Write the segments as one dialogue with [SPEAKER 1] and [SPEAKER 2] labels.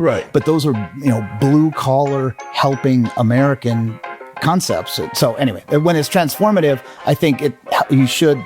[SPEAKER 1] Right.
[SPEAKER 2] But those are, blue collar helping American concepts. So anyway, when it's transformative, I think you should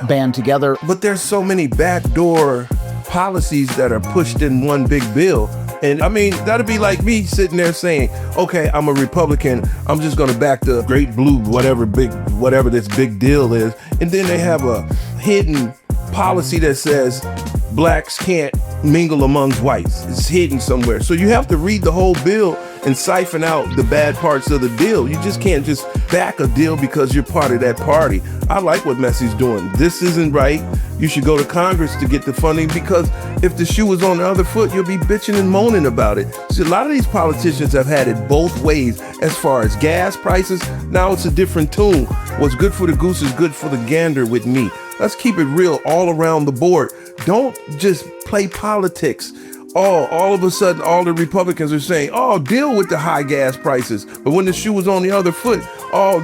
[SPEAKER 2] band together.
[SPEAKER 1] But there's so many backdoor policies that are pushed in one big bill. And I mean, that'd be like me sitting there saying, okay, I'm a Republican. I'm just going to back the great blue, whatever this big deal is. And then they have a hidden policy that says blacks can't mingle amongst whites. It's hidden somewhere. So you have to read the whole bill and siphon out the bad parts of the deal. You just can't just back a deal because you're part of that party. I like what Massie's doing. This isn't right. You should go to Congress to get the funding, because if the shoe was on the other foot, you'll be bitching and moaning about it. See, a lot of these politicians have had it both ways as far as gas prices. Now it's a different tune. What's good for the goose is good for the gander with me. Let's keep it real all around the board. Don't just play politics. All of a sudden, all the Republicans are saying, deal with the high gas prices. But when the shoe was on the other foot,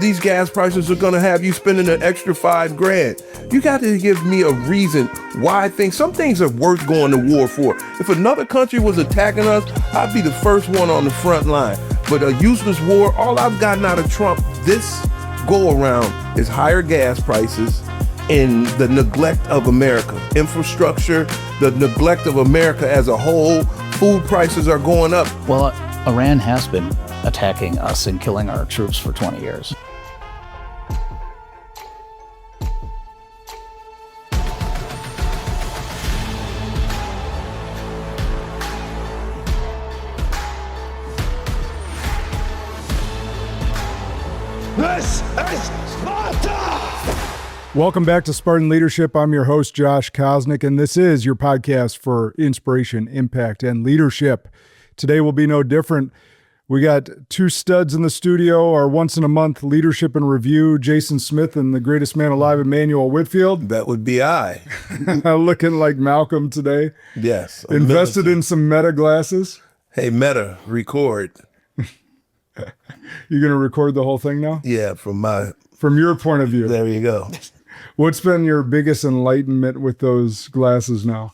[SPEAKER 1] these gas prices are going to have you spending an extra $5,000. You got to give me a reason why some things are worth going to war for. If another country was attacking us, I'd be the first one on the front line. But a useless war, all I've gotten out of Trump this go around is higher gas prices and the neglect of America. Infrastructure, the neglect of America as a whole. Food prices are going up.
[SPEAKER 2] Well, Iran has been attacking us and killing our troops for 20 years.
[SPEAKER 3] This is Sparta!
[SPEAKER 4] Welcome back to Spartan Leadership. I'm your host, Josh Kosnick, and this is your podcast for inspiration, impact, and leadership. Today will be no different. We got two studs in the studio, our once-in-a-month leadership and review, Jason Smith and the greatest man alive, Emanuel Whitfield.
[SPEAKER 1] That would be I.
[SPEAKER 4] Looking like Malcolm today.
[SPEAKER 1] Yes.
[SPEAKER 4] Invested in some Meta glasses.
[SPEAKER 1] Hey, Meta, record.
[SPEAKER 4] You going to record the whole thing now?
[SPEAKER 1] Yeah,
[SPEAKER 4] from your point of view.
[SPEAKER 1] There you go.
[SPEAKER 4] What's been your biggest enlightenment with those glasses now?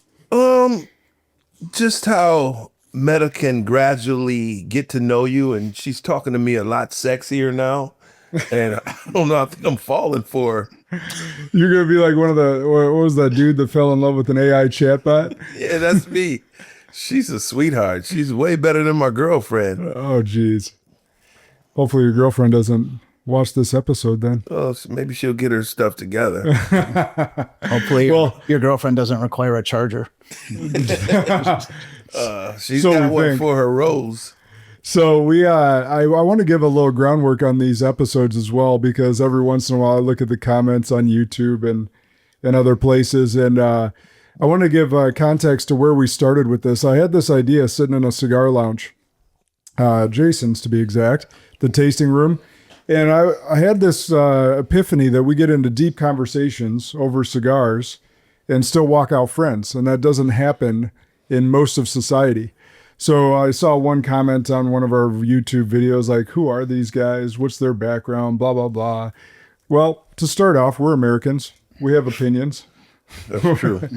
[SPEAKER 1] Just how Meta can gradually get to know you, and she's talking to me a lot sexier now. And I don't know, I think I'm falling for her.
[SPEAKER 4] You're going to be like one of what was that dude that fell in love with an AI chatbot?
[SPEAKER 1] Yeah, that's me. She's a sweetheart. She's way better than my girlfriend.
[SPEAKER 4] Oh, geez. Hopefully your girlfriend doesn't watch this episode then.
[SPEAKER 1] Oh, so maybe she'll get her stuff together.
[SPEAKER 2] Hopefully your girlfriend doesn't require a charger.
[SPEAKER 1] She's got one for her rose.
[SPEAKER 4] So I want to give a little groundwork on these episodes as well, because every once in a while I look at the comments on YouTube and other places, and I want to give context to where we started with this. I had this idea sitting in a cigar lounge, Jason's to be exact, the tasting room. And I had this epiphany that we get into deep conversations over cigars and still walk out friends. And that doesn't happen in most of society. So I saw one comment on one of our YouTube videos, like, who are these guys? What's their background? Blah, blah, blah. Well, to start off, we're Americans. We have opinions.
[SPEAKER 1] That's true.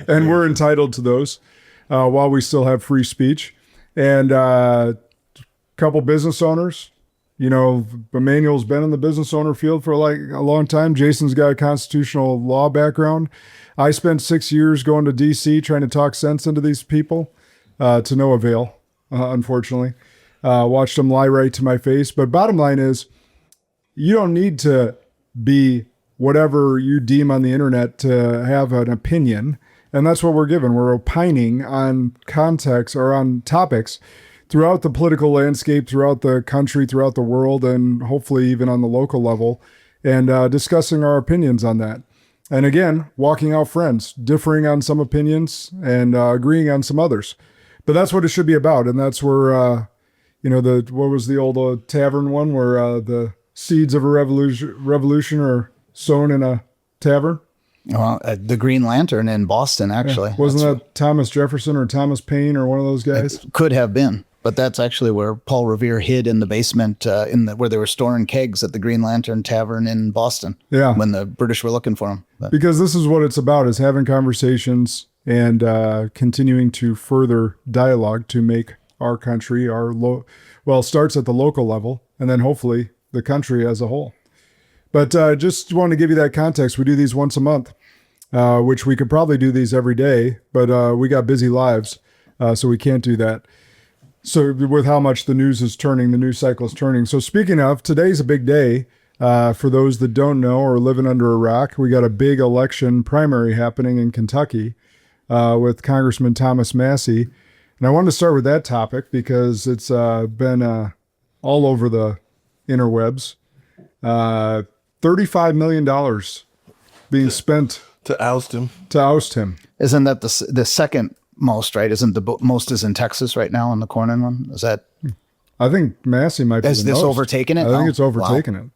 [SPEAKER 4] And we're entitled to those while we still have free speech. And a couple business owners. You know, Emanuel's been in the business owner field for a long time. Jason's got a constitutional law background. I spent 6 years going to D.C. trying to talk sense into these people to no avail, unfortunately. Watched them lie right to my face. But bottom line is, you don't need to be whatever you deem on the internet to have an opinion. And that's what we're given. We're opining on context or on topics throughout the political landscape, throughout the country, throughout the world, and hopefully even on the local level, and discussing our opinions on that. And again, walking out friends, differing on some opinions and agreeing on some others. But that's what it should be about. And that's where, what was the old tavern one where the seeds of a revolution are sown in a tavern?
[SPEAKER 2] Well, the Green Lantern in Boston, actually.
[SPEAKER 4] Yeah. Wasn't that Thomas Jefferson or Thomas Paine or one of those guys?
[SPEAKER 2] It could have been. But that's actually where Paul Revere hid in the basement, where they were storing kegs at the Green Lantern Tavern in Boston.
[SPEAKER 4] Yeah,
[SPEAKER 2] when the British were looking for him. But.
[SPEAKER 4] Because this is what it's about: is having conversations and continuing to further dialogue to make our country, starts at the local level, and then hopefully the country as a whole. But just want to give you that context. We do these once a month, which we could probably do these every day, but we got busy lives, so we can't do that. So with how much the news is turning, the news cycle is turning. So speaking of, today's a big day. For those that don't know or living under a rock, we got a big election primary happening in Kentucky with Congressman Thomas Massie. And I wanted to start with that topic because it's been all over the interwebs. $35 million being spent
[SPEAKER 1] to oust him.
[SPEAKER 2] Isn't that the second most, right? Isn't the most is in Texas right now on the Cornyn one? Is that?
[SPEAKER 4] I think Massie might be
[SPEAKER 2] Has
[SPEAKER 4] the
[SPEAKER 2] this
[SPEAKER 4] most.
[SPEAKER 2] overtaken it?
[SPEAKER 4] I think it's overtaken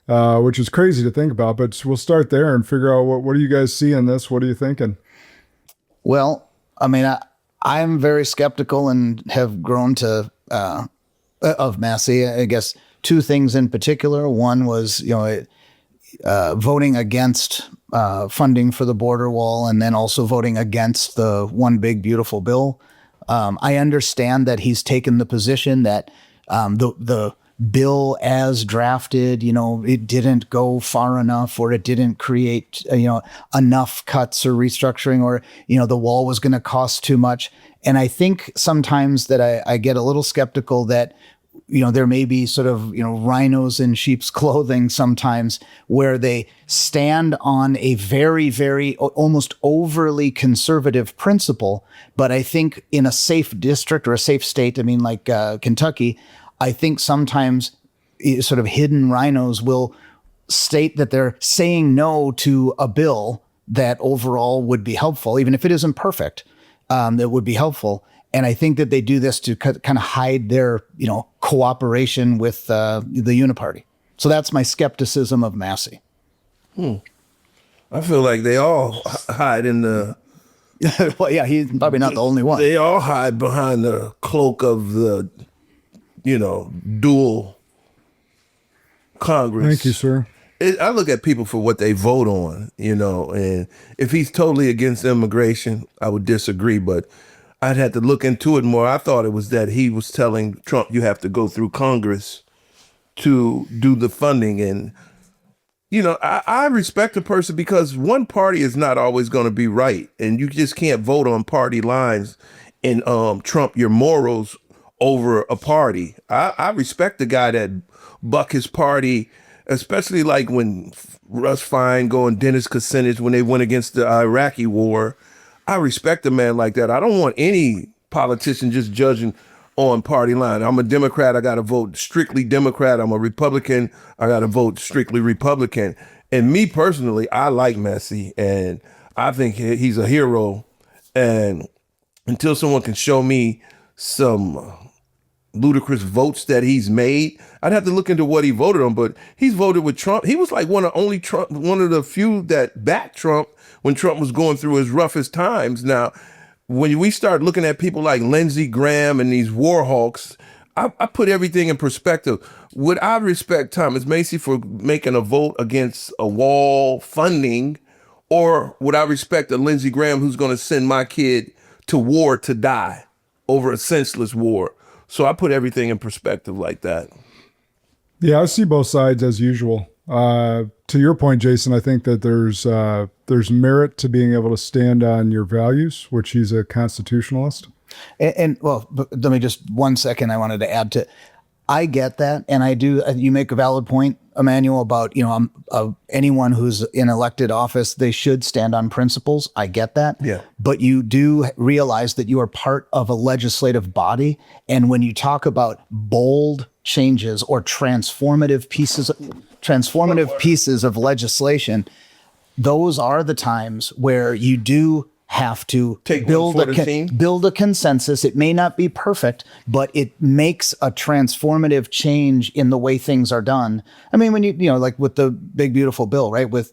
[SPEAKER 4] it, which is crazy to think about. But we'll start there and figure out what do you guys see in this? What are you thinking?
[SPEAKER 2] Well, I mean, I'm very skeptical and have grown to of Massie. I guess two things in particular. One was, voting against funding for the border wall, and then also voting against the one big beautiful bill. I understand that he's taken the position that the bill as drafted, it didn't go far enough, or it didn't create, enough cuts or restructuring, or, the wall was going to cost too much. And I think sometimes that I get a little skeptical that, there may be sort of, rhinos in sheep's clothing sometimes where they stand on a very, very almost overly conservative principle. But I think in a safe district or a safe state, like Kentucky, I think sometimes sort of hidden rhinos will state that they're saying no to a bill that overall would be helpful, even if it isn't perfect, that would be helpful. And I think that they do this to kind of hide their, cooperation with the uniparty. So that's my skepticism of Massie.
[SPEAKER 1] I feel like they all hide in the...
[SPEAKER 2] Well, yeah, he's probably not the only one.
[SPEAKER 1] They all hide behind the cloak of the, dual Congress.
[SPEAKER 4] Thank you, sir.
[SPEAKER 1] I look at people for what they vote on, and if he's totally against immigration, I would disagree, but I'd have to look into it more. I thought it was that he was telling Trump, you have to go through Congress to do the funding. And, I respect a person because one party is not always going to be right. And you just can't vote on party lines and trump your morals over a party. I respect the guy that buck his party, especially like when Russ Feingold and Dennis Kucinich, when they went against the Iraqi war. I respect a man like that. I don't want any politician just judging on party line. I'm a Democrat. I got to vote strictly Democrat. I'm a Republican. I got to vote strictly Republican. And me personally, I like Massie, and I think he's a hero. And until someone can show me some ludicrous votes that he's made, I'd have to look into what he voted on. But he's voted with Trump. He was like one of the few that backed Trump when Trump was going through his roughest times. Now, when we start looking at people like Lindsey Graham and these war hawks, I put everything in perspective. Would I respect Thomas Massie for making a vote against a wall funding, or would I respect a Lindsey Graham who's going to send my kid to war to die over a senseless war? So I put everything in perspective like that.
[SPEAKER 4] Yeah, I see both sides as usual. To your point, Jason, I think that there's merit to being able to stand on your values, which he's a constitutionalist. And
[SPEAKER 2] well, let me just 1 second. I wanted to add to, I get that. And I do, you make a valid point, Emanuel, about, anyone who's in elected office, they should stand on principles. I get that.
[SPEAKER 1] Yeah.
[SPEAKER 2] But you do realize that you are part of a legislative body. And when you talk about bold changes or transformative pieces of legislation, those are the times where you do have to build a consensus. It may not be perfect, but it makes a transformative change in the way things are done. I mean, when like with the big beautiful bill, right? With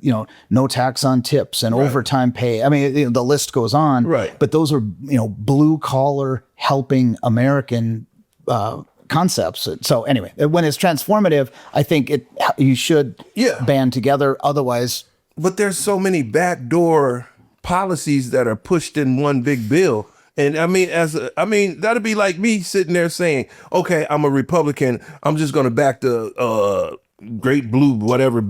[SPEAKER 2] no tax on tips and overtime pay. I mean, the list goes on.
[SPEAKER 1] Right.
[SPEAKER 2] But those are blue collar helping American concepts. So anyway, when it's transformative, I think you should band together. Otherwise,
[SPEAKER 1] but there's so many backdoor policies that are pushed in one big bill. And that'd be like me sitting there saying, okay, I'm a Republican. I'm just going to back the great blue, whatever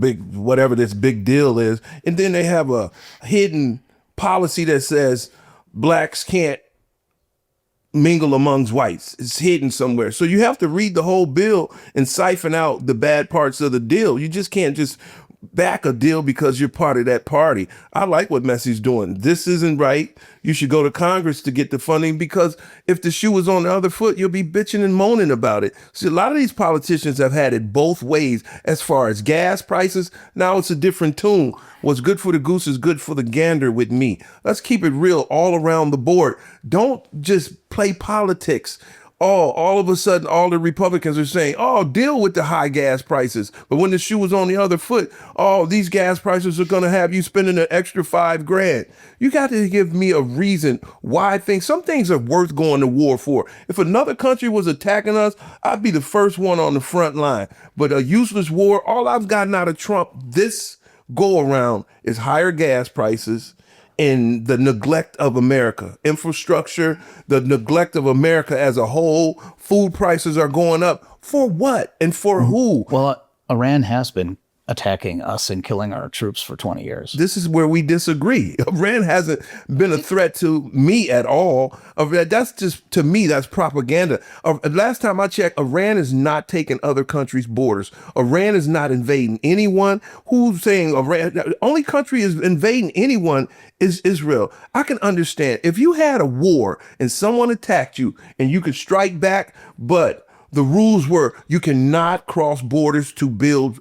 [SPEAKER 1] this big deal is. And then they have a hidden policy that says blacks can't mingle amongst whites. It's hidden somewhere. So you have to read the whole bill and siphon out the bad parts of the deal. You just can't just back a deal because you're part of that party. I like what Massie's doing. This isn't right. You should go to Congress to get the funding, because if the shoe was on the other foot, you'll be bitching and moaning about it. See, a lot of these politicians have had it both ways as far as gas prices. Now it's a different tune. What's good for the goose is good for the gander with me. Let's keep it real all around the board. Don't just play politics. Oh, all of a sudden, all the Republicans are saying, oh, deal with the high gas prices. But when the shoe was on the other foot, oh, these gas prices are going to have you spending an extra $5,000. You got to give me a reason why some things are worth going to war for. If another country was attacking us, I'd be the first one on the front line. But a useless war, all I've gotten out of Trump this go around is higher gas prices and the neglect of America, infrastructure, the neglect of America as a whole. Food prices are going up. For what and for who?
[SPEAKER 2] Well, Iran has been attacking us and killing our troops for 20 years.
[SPEAKER 1] This is where we disagree. Iran hasn't been a threat to me at all. That's just, to me, that's propaganda. Last time I checked, Iran is not taking other countries' borders. Iran is not invading anyone. Who's saying Iran? The only country is invading anyone is Israel. I can understand if you had a war and someone attacked you and you could strike back, but the rules were you cannot cross borders to build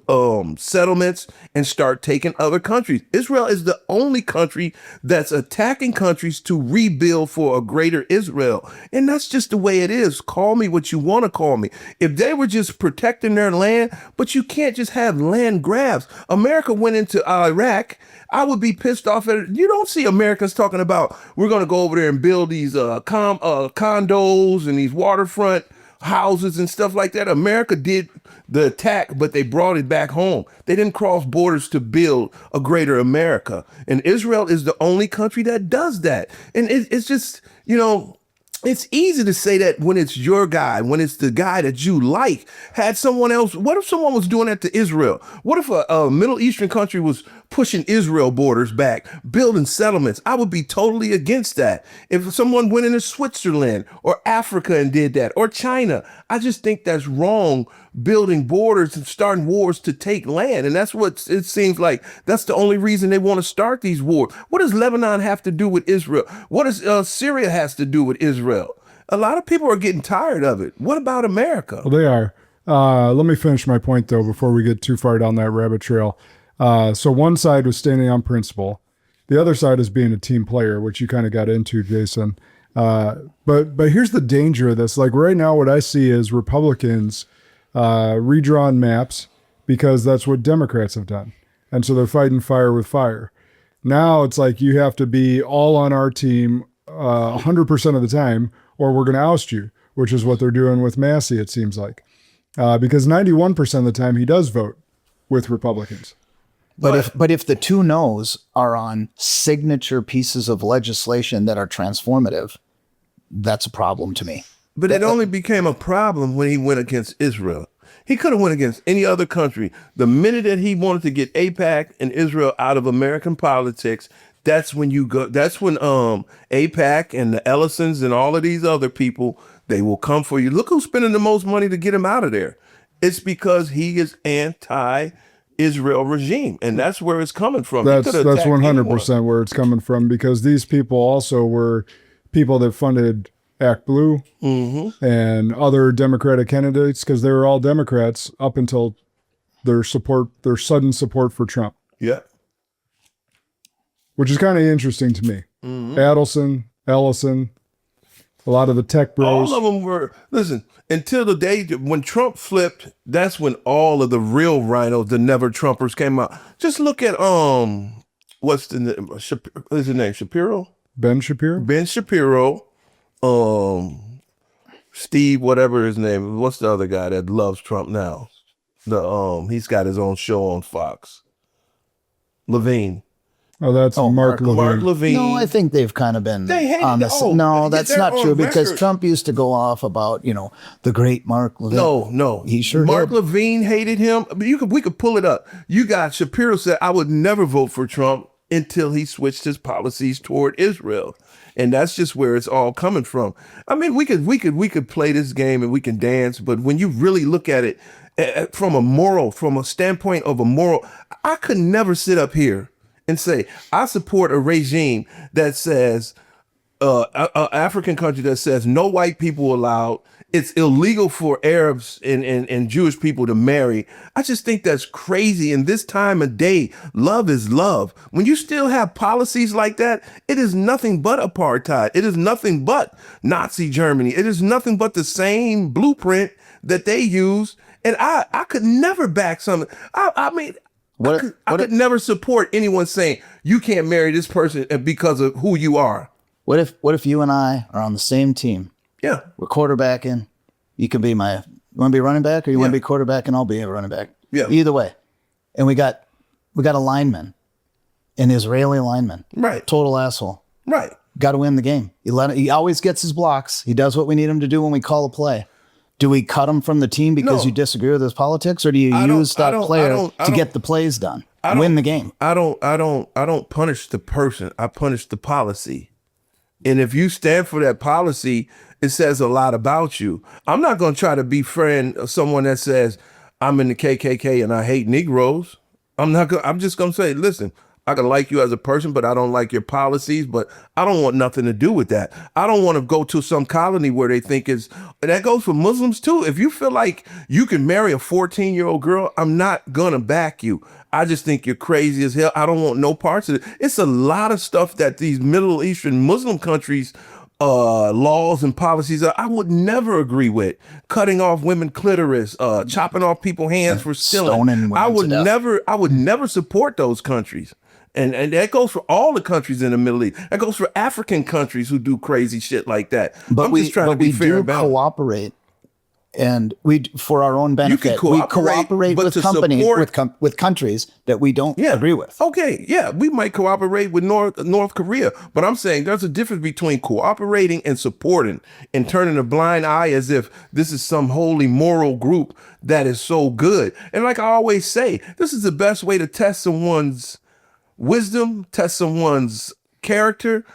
[SPEAKER 1] settlements and start taking other countries. Israel is the only country that's attacking countries to rebuild for a greater Israel. And that's just the way it is. Call me what you want to call me. If they were just protecting their land, but you can't just have land grabs. America went into Iraq. I would be pissed off at it. You don't see Americans talking about we're going to go over there and build these condos and these waterfront houses and stuff like that. America did the attack, but they brought it back home. They didn't cross borders to build a greater America. And Israel is the only country that does that. And it's just, it's easy to say that when it's your guy, when it's the guy that you like. Had someone else, what if someone was doing that to Israel? What if a Middle Eastern country was pushing Israel borders back, building settlements? I would be totally against that. If someone went into Switzerland or Africa and did that, or China, I just think that's wrong, building borders and starting wars to take land. And that's what it seems like. That's the only reason they want to start these wars. What does Lebanon have to do with Israel? What does Syria has to do with Israel? A lot of people are getting tired of it. What about America?
[SPEAKER 4] Well, they are. Let me finish my point, though, before we get too far down that rabbit trail. So one side was standing on principle. The other side is being a team player, which you kind of got into, Jason. But here's the danger of this. Like right now, what I see is Republicans redrawn maps because that's what Democrats have done. And so they're fighting fire with fire. Now it's like you have to be all on our team 100% of the time, or we're going to oust you, which is what they're doing with Massie, it seems like. Because 91% of the time he does vote with Republicans.
[SPEAKER 2] But if the two no's are on signature pieces of legislation that are transformative, that's a problem to me.
[SPEAKER 1] But it only became a problem when he went against Israel. He could have went against any other country. The minute that he wanted to get AIPAC and Israel out of American politics, that's when AIPAC and the Ellisons and all of these other people, they will come for you. Look who's spending the most money to get him out of there. It's because he is anti-Israel regime, and that's where it's coming from.
[SPEAKER 4] That's 100% where it's coming from, because these people also were people that funded Act Blue and other Democratic candidates, because they were all Democrats up until their sudden support for Trump.
[SPEAKER 1] Yeah.
[SPEAKER 4] Which is kind of interesting to me. Adelson, Ellison, a lot of the tech bros.
[SPEAKER 1] All of them were, listen, until the day when Trump flipped, that's when all of the real rhinos, the never Trumpers, came out. Just look at, what's his name? Shapiro?
[SPEAKER 4] Ben Shapiro?
[SPEAKER 1] Ben Shapiro. Steve, whatever his name. What's the other guy that loves Trump now? He's got his own show on Fox. Levine.
[SPEAKER 4] Oh, that's Mark Levine.
[SPEAKER 1] Mark Levine.
[SPEAKER 2] No, I think they've kind of been on this. No, that's not true because Trump used to go off about, the great Mark Levine.
[SPEAKER 1] No.
[SPEAKER 2] He sure
[SPEAKER 1] Mark
[SPEAKER 2] did.
[SPEAKER 1] Levine hated him. But we could pull it up. You got Shapiro said, I would never vote for Trump until he switched his policies toward Israel. And that's just where it's all coming from. I mean, we could play this game and we can dance, but when you really look at it from a standpoint of a moral, I could never sit up here and say, I support a regime that says, an African country that says no white people allowed. It's illegal for Arabs and Jewish people to marry. I just think that's crazy. In this time of day, love is love. When you still have policies like that, it is nothing but apartheid. It is nothing but Nazi Germany. It is nothing but the same blueprint that they use. And I could never back something. I could never support anyone saying you can't marry this person because of who you are.
[SPEAKER 2] What if you and I are on the same team?
[SPEAKER 1] Yeah.
[SPEAKER 2] We're quarterbacking. You can be you want to be running back or you want to be quarterback and I'll be a running back.
[SPEAKER 1] Yeah.
[SPEAKER 2] Either way. And we got a lineman, an Israeli lineman.
[SPEAKER 1] Right.
[SPEAKER 2] Total asshole.
[SPEAKER 1] Right.
[SPEAKER 2] Got to win the game. He always gets his blocks. He does what we need him to do when we call a play. Do we cut him from the team because you disagree with his politics, or do you use that player to get the plays done, win the game?
[SPEAKER 1] I don't punish the person. I punish the policy. And if you stand for that policy, it says a lot about you. I'm not going to try to befriend someone that says I'm in the KKK and I hate Negroes. I'm just going to say, listen, I can like you as a person, but I don't like your policies, but I don't want nothing to do with that. I don't want to go to some colony where they think that goes for Muslims too. If you feel like you can marry a 14-year-old girl, I'm not going to back you. I just think you're crazy as hell. I don't want no parts of it. It's a lot of stuff that these Middle Eastern Muslim countries laws and policies I would never agree with. Cutting off women clitoris, chopping off people's hands for stealing.
[SPEAKER 2] Stoning women
[SPEAKER 1] I would never support those countries. And that goes for all the countries in the Middle East. That goes for African countries who do crazy shit like that.
[SPEAKER 2] But
[SPEAKER 1] I'm just trying to be fair about it.
[SPEAKER 2] Cooperate, and for our own benefit.
[SPEAKER 1] We
[SPEAKER 2] cooperate with companies with countries that we don't agree with.
[SPEAKER 1] Okay, yeah, we might cooperate with North Korea, but I'm saying there's a difference between cooperating and supporting and turning a blind eye as if this is some holy moral group that is so good. And like I always say, this is the best way to test someone's wisdom, test someone's character.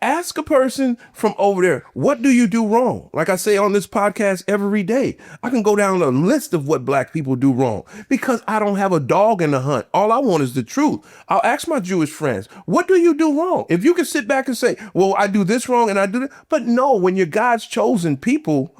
[SPEAKER 1] Ask a person from over there, what do you do wrong? Like I say on this podcast every day, I can go down a list of what black people do wrong because I don't have a dog in the hunt. All I want is the truth. I'll ask my Jewish friends, what do you do wrong? If you can sit back and say, well, I do this wrong and I do that. But no, when you're God's chosen people,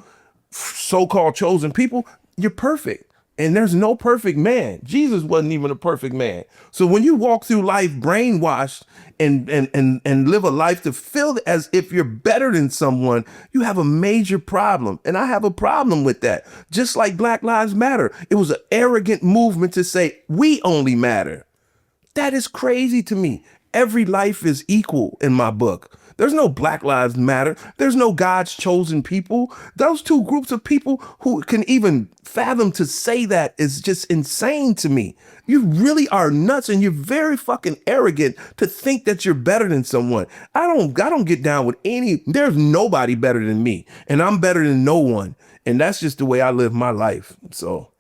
[SPEAKER 1] so-called chosen people, you're perfect. And there's no perfect man. Jesus wasn't even a perfect man. So when you walk through life brainwashed and live a life to feel as if you're better than someone, you have a major problem. And I have a problem with that. Just like Black Lives Matter. It was an arrogant movement to say, we only matter. That is crazy to me. Every life is equal in my book. There's no Black Lives Matter. There's no God's chosen people. Those two groups of people who can even fathom to say that is just insane to me. You really are nuts and you're very fucking arrogant to think that you're better than someone. I don't get down with there's nobody better than me and I'm better than no one. And that's just the way I live my life. So.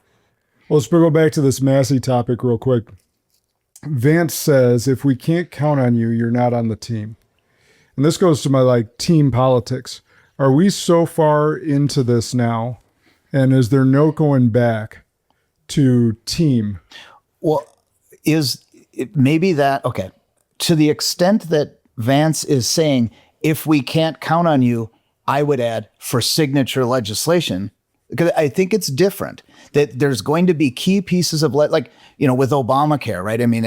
[SPEAKER 4] Well, let's go back to this Massie topic real quick. Vance says, if we can't count on you, you're not on the team. And this goes to my team politics. Are we so far into this now? And is there no going back to team?
[SPEAKER 2] Well, to the extent that Vance is saying, if we can't count on you, I would add for signature legislation, because I think it's different, that there's going to be key pieces of with Obamacare, right? I mean,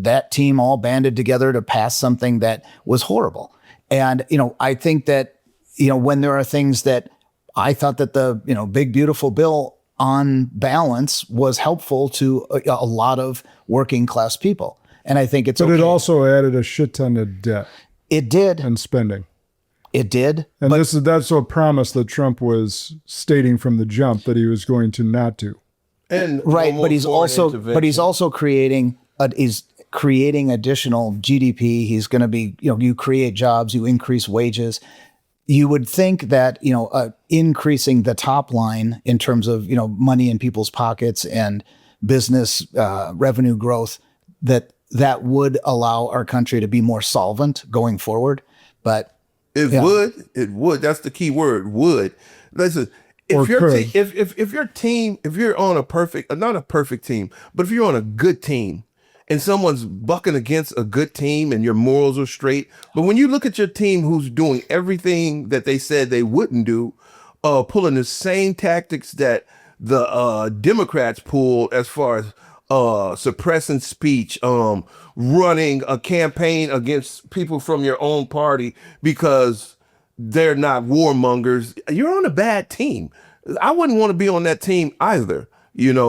[SPEAKER 2] that team all banded together to pass something that was horrible. And, I think that, when there are things that I thought that the, big, beautiful bill on balance was helpful to a lot of working class people. And I think it's
[SPEAKER 4] But it also added a shit ton of debt.
[SPEAKER 2] It did.
[SPEAKER 4] And spending.
[SPEAKER 2] It did.
[SPEAKER 4] And that's a promise that Trump was stating from the jump that he was going to not do.
[SPEAKER 1] And
[SPEAKER 2] right, but he's also creating creating additional GDP. He's going to be, you create jobs, you increase wages. You would think that, increasing the top line in terms of, money in people's pockets and business revenue growth, that would allow our country to be more solvent going forward. But
[SPEAKER 1] it would. That's the key word, would. Listen, if your team, if you're on not a perfect team, but if you're on a good team and someone's bucking against a good team and your morals are straight, but when you look at your team who's doing everything that they said they wouldn't do, pulling the same tactics that the Democrats pulled as far as suppressing speech, running a campaign against people from your own party because they're not warmongers, you're on a bad team. I wouldn't want to be on that team either,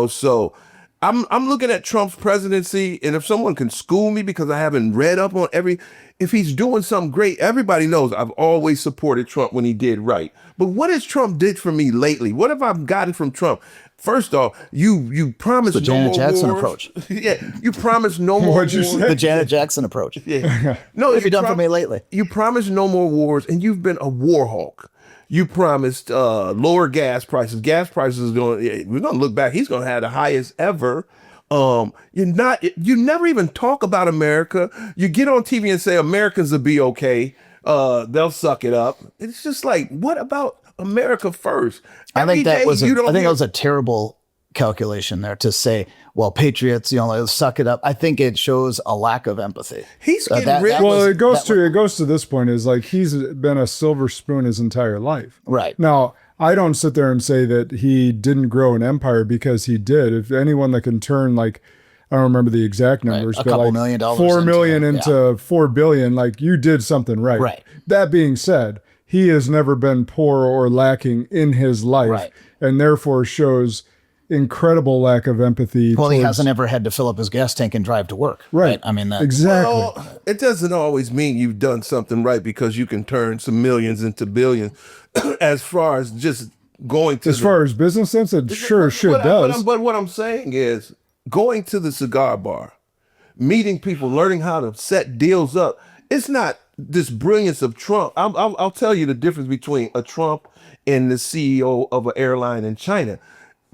[SPEAKER 1] so I'm looking at Trump's presidency, and if someone can school me because I haven't read up on if he's doing something great, everybody knows I've always supported Trump when he did right. But what has Trump did for me lately? What have I gotten from Trump? First off, you promised
[SPEAKER 2] the Janet Jackson
[SPEAKER 1] wars.
[SPEAKER 2] Approach.
[SPEAKER 1] Yeah, you promised no more
[SPEAKER 4] What'd you
[SPEAKER 1] wars.
[SPEAKER 4] say?
[SPEAKER 2] The Janet Jackson approach.
[SPEAKER 1] Yeah. No,
[SPEAKER 2] What have you done for me lately?
[SPEAKER 1] You promised no more wars, and you've been a war hawk. You promised lower gas prices. Gas prices we're gonna look back. He's gonna have the highest ever. You never even talk about America. You get on TV and say Americans will be okay. They'll suck it up. It's just like, what about America first?
[SPEAKER 2] I think that was a terrible calculation there to say, well, Patriots, they'll suck it up. I think it shows a lack of empathy.
[SPEAKER 1] He's getting rid.
[SPEAKER 4] Well, it goes to this point is like he's been a silver spoon his entire life.
[SPEAKER 2] Right.
[SPEAKER 4] Now, I don't sit there and say that he didn't grow an empire, because he did. If anyone that can turn, like, I don't remember the exact numbers,
[SPEAKER 2] right.
[SPEAKER 4] but
[SPEAKER 2] $2
[SPEAKER 4] like
[SPEAKER 2] million
[SPEAKER 4] $4 million into 4 billion, like, you did something right.
[SPEAKER 2] Right.
[SPEAKER 4] That being said, he has never been poor or lacking in his life,
[SPEAKER 2] right.
[SPEAKER 4] and therefore shows incredible lack of empathy.
[SPEAKER 2] Well, he hasn't ever had to fill up his gas tank and drive to work.
[SPEAKER 4] Right.
[SPEAKER 2] I mean,
[SPEAKER 4] exactly.
[SPEAKER 1] Well, it doesn't always mean you've done something right because you can turn some millions into billions. As far as just going to
[SPEAKER 4] far as business sense, it sure does.
[SPEAKER 1] But what I'm saying is going to the cigar bar, meeting people, learning how to set deals up. It's not this brilliance of Trump. I'll tell you the difference between a Trump and the CEO of an airline in China.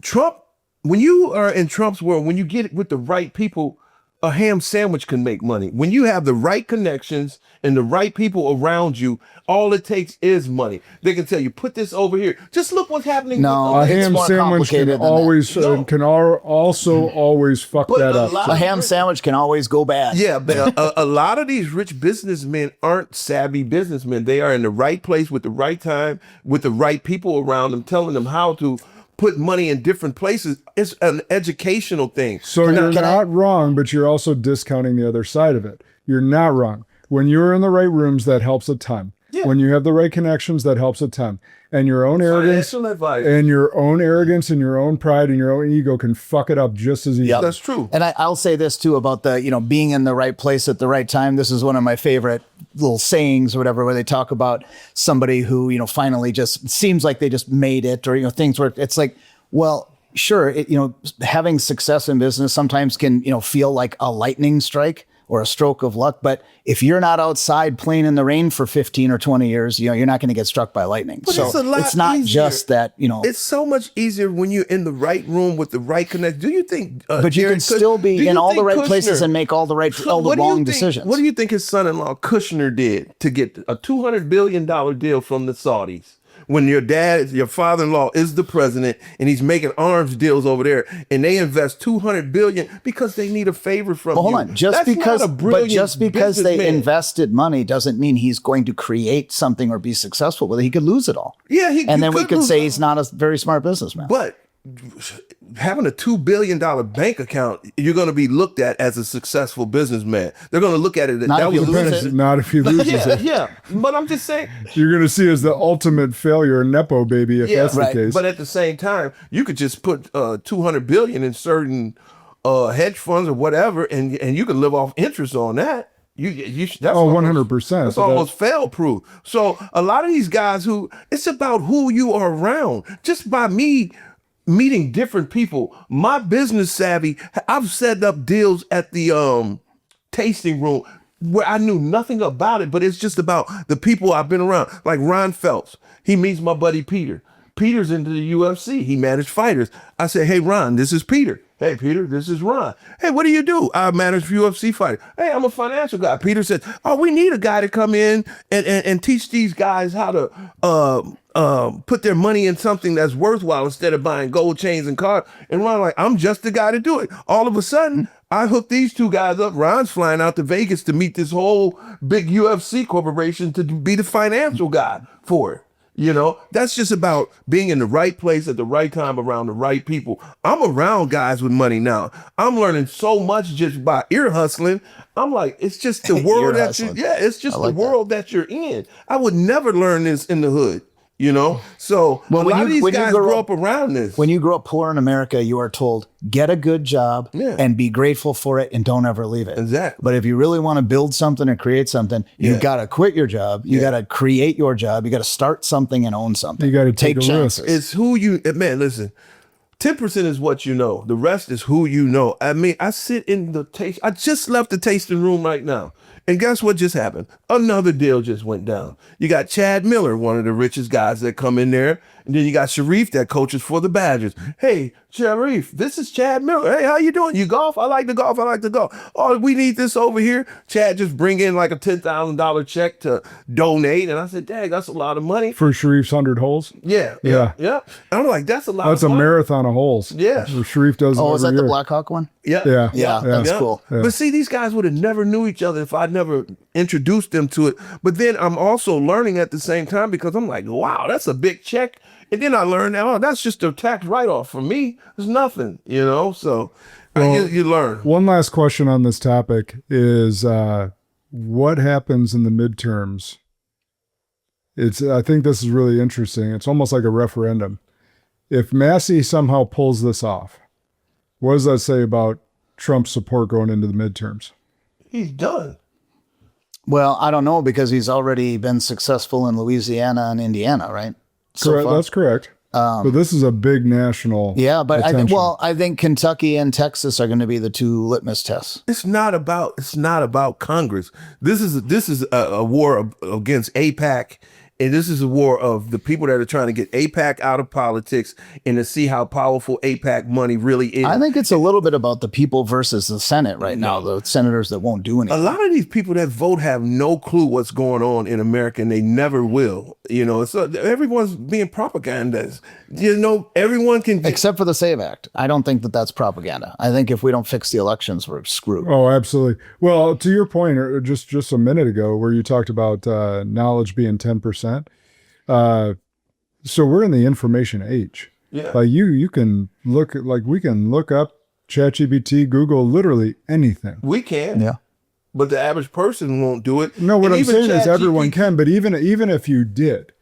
[SPEAKER 1] Trump, when you are in Trump's world, when you get it with the right people, a ham sandwich can make money. When you have the right connections and the right people around you, all it takes is money. They can tell you, put this over here. Just look what's happening.
[SPEAKER 2] No,
[SPEAKER 4] a
[SPEAKER 2] it's
[SPEAKER 4] ham
[SPEAKER 2] more
[SPEAKER 4] sandwich can
[SPEAKER 2] complicated than
[SPEAKER 4] always
[SPEAKER 2] that.
[SPEAKER 4] can also always fuck
[SPEAKER 1] But
[SPEAKER 4] that
[SPEAKER 1] a
[SPEAKER 4] up.
[SPEAKER 1] lot-
[SPEAKER 2] A ham sandwich can always go bad.
[SPEAKER 1] Yeah, but a lot of these rich businessmen aren't savvy businessmen. They are in the right place with the right time, with the right people around them, telling them how to put money in different places. It's an educational thing.
[SPEAKER 4] So you're not wrong, but you're also discounting the other side of it. You're not wrong. When you're in the right rooms, that helps a ton.
[SPEAKER 1] Yeah.
[SPEAKER 4] When you have the right connections, that helps a ton. And your own arrogance
[SPEAKER 1] Financial advice.
[SPEAKER 4] and your own arrogance and your own pride and your own ego can fuck it up just as easy.
[SPEAKER 2] Yep.
[SPEAKER 1] That's true.
[SPEAKER 2] And I'll say this too about the, being in the right place at the right time. This is one of my favorite little sayings or whatever, where they talk about somebody who, finally just seems like they just made it, or, things where it's like, well, sure, having success in business sometimes can, feel like a lightning strike or a stroke of luck. But if you're not outside playing in the rain for 15 or 20 years, you're not going to get struck by lightning.
[SPEAKER 1] But
[SPEAKER 2] so
[SPEAKER 1] it's a lot
[SPEAKER 2] it's not
[SPEAKER 1] easier.
[SPEAKER 2] just that,
[SPEAKER 1] It's so much easier when you're in the right room with the right connect. Do you think?
[SPEAKER 2] but you can still be in all the right places and make all the wrong decisions.
[SPEAKER 1] What do you think his son-in-law Kushner did to get a $200 billion deal from the Saudis? When your father-in-law is the president and he's making arms deals over there, and they invest $200 billion because they need a favor from you.
[SPEAKER 2] Hold on, just because they invested money doesn't mean he's going to create something or be successful with it. He could lose it all.
[SPEAKER 1] Yeah,
[SPEAKER 2] and then we could say he's not a very smart businessman.
[SPEAKER 1] But having a $2 billion bank account, you're going to be looked at as a successful businessman. They're going to look at it.
[SPEAKER 2] Not if he loses it.
[SPEAKER 1] Yeah. But I'm just saying.
[SPEAKER 4] You're going to see as the ultimate failure, a Nepo baby, if that's the case.
[SPEAKER 1] But at the same time, you could just put $200 billion in certain hedge funds or whatever, and you can live off interest on that. That's
[SPEAKER 4] 100%.
[SPEAKER 1] It's almost fail-proof. So a lot of these guys it's about who you are around. Just by me meeting different people, my business savvy, I've set up deals at the tasting room where I knew nothing about it, but it's just about the people I've been around. Like Ron Phelps, he meets my buddy Peter. Peter's into the UFC. He managed fighters. I said, hey, Ron, this is Peter. Hey, Peter, this is Ron. Hey, what do you do? I manage UFC fighters. Hey, I'm a financial guy. Peter said, oh, we need a guy to come in and teach these guys how to put their money in something that's worthwhile instead of buying gold chains and cars. And Ron like, I'm just the guy to do it. All of a sudden, I hooked these two guys up. Ron's flying out to Vegas to meet this whole big UFC corporation to be the financial guy for it. You know, that's just about being in the right place at the right time around the right people. I'm around guys with money now. I'm learning so much just by ear hustling. I'm like, it's just the world that it's just the world that you're in. I would never learn this in the hood. You know, so a lot of these guys grow up around this.
[SPEAKER 2] When you grow up poor in America, you are told, get a good job and be grateful for it and don't ever leave it.
[SPEAKER 1] Exactly.
[SPEAKER 2] But if you really want to build something or create something, you've got to quit your job. You got to create your job. You got to start something and own something.
[SPEAKER 4] You got to take
[SPEAKER 2] chances.
[SPEAKER 1] It's who you, man, listen, 10% is what you know. The rest is who you know. I mean, I sit in the taste. I just left the tasting room right now. And guess what just happened? Another deal just went down. You got Chad Miller, one of the richest guys that come in there. And then you got Sharif that coaches for the Badgers. Hey, Sharif, this is Chad Miller. Hey, how you doing? You golf? I like to golf. I like to golf. Oh, we need this over here. Chad just bring in like a $10,000 check to donate. And I said, dang, that's a lot of money.
[SPEAKER 4] For Sharif's 100 holes?
[SPEAKER 1] Yeah. And I'm like, that's a lot
[SPEAKER 4] That's
[SPEAKER 1] of money.
[SPEAKER 4] a marathon of holes.
[SPEAKER 1] Yeah.
[SPEAKER 4] Sharif does
[SPEAKER 2] Oh, is that
[SPEAKER 4] every
[SPEAKER 2] the
[SPEAKER 4] year.
[SPEAKER 2] Blackhawk one?
[SPEAKER 1] Yeah.
[SPEAKER 2] Yeah, that's cool.
[SPEAKER 4] Yeah.
[SPEAKER 1] But see, these guys would have never knew each other if I'd never introduced them to it. But then I'm also learning at the same time because I'm like, wow, that's a big check. And then I learned, oh, that's just a tax write-off for me. It's nothing, you know? So you learn.
[SPEAKER 4] One last question on this topic is what happens in the midterms? I think this is really interesting. It's almost like a referendum. If Massie somehow pulls this off, what does that say about Trump's support going into the midterms?
[SPEAKER 1] He's done.
[SPEAKER 2] Well, I don't know because he's already been successful in Louisiana and Indiana, right?
[SPEAKER 4] Correct. That's correct. But this is a big national.
[SPEAKER 2] Yeah, but
[SPEAKER 4] attention.
[SPEAKER 2] I think Kentucky and Texas are going to be the two litmus tests.
[SPEAKER 1] It's not about Congress. This is a war against AIPAC. And this is a war of the people that are trying to get AIPAC out of politics and to see how powerful AIPAC money really is.
[SPEAKER 2] I think it's a little bit about the people versus the Senate right now, the senators that won't do anything.
[SPEAKER 1] A lot of these people that vote have no clue what's going on in America, and they never will. You know, so everyone's being propagandized. You know, everyone can...
[SPEAKER 2] Except for the SAVE Act. I don't think that that's propaganda. I think if we don't fix the elections, we're screwed.
[SPEAKER 4] Oh, absolutely. Well, to your point, just a minute ago, where you talked about knowledge being 10%. So we're in the information age.
[SPEAKER 1] Yeah.
[SPEAKER 4] Like you can look at, like we can look up ChatGPT, Google, literally anything.
[SPEAKER 1] We can.
[SPEAKER 2] Yeah.
[SPEAKER 1] But the average person won't do it.
[SPEAKER 4] No, what
[SPEAKER 1] And
[SPEAKER 4] I'm
[SPEAKER 1] even
[SPEAKER 4] saying is everyone
[SPEAKER 1] ChatGPT
[SPEAKER 4] can, but even if you did,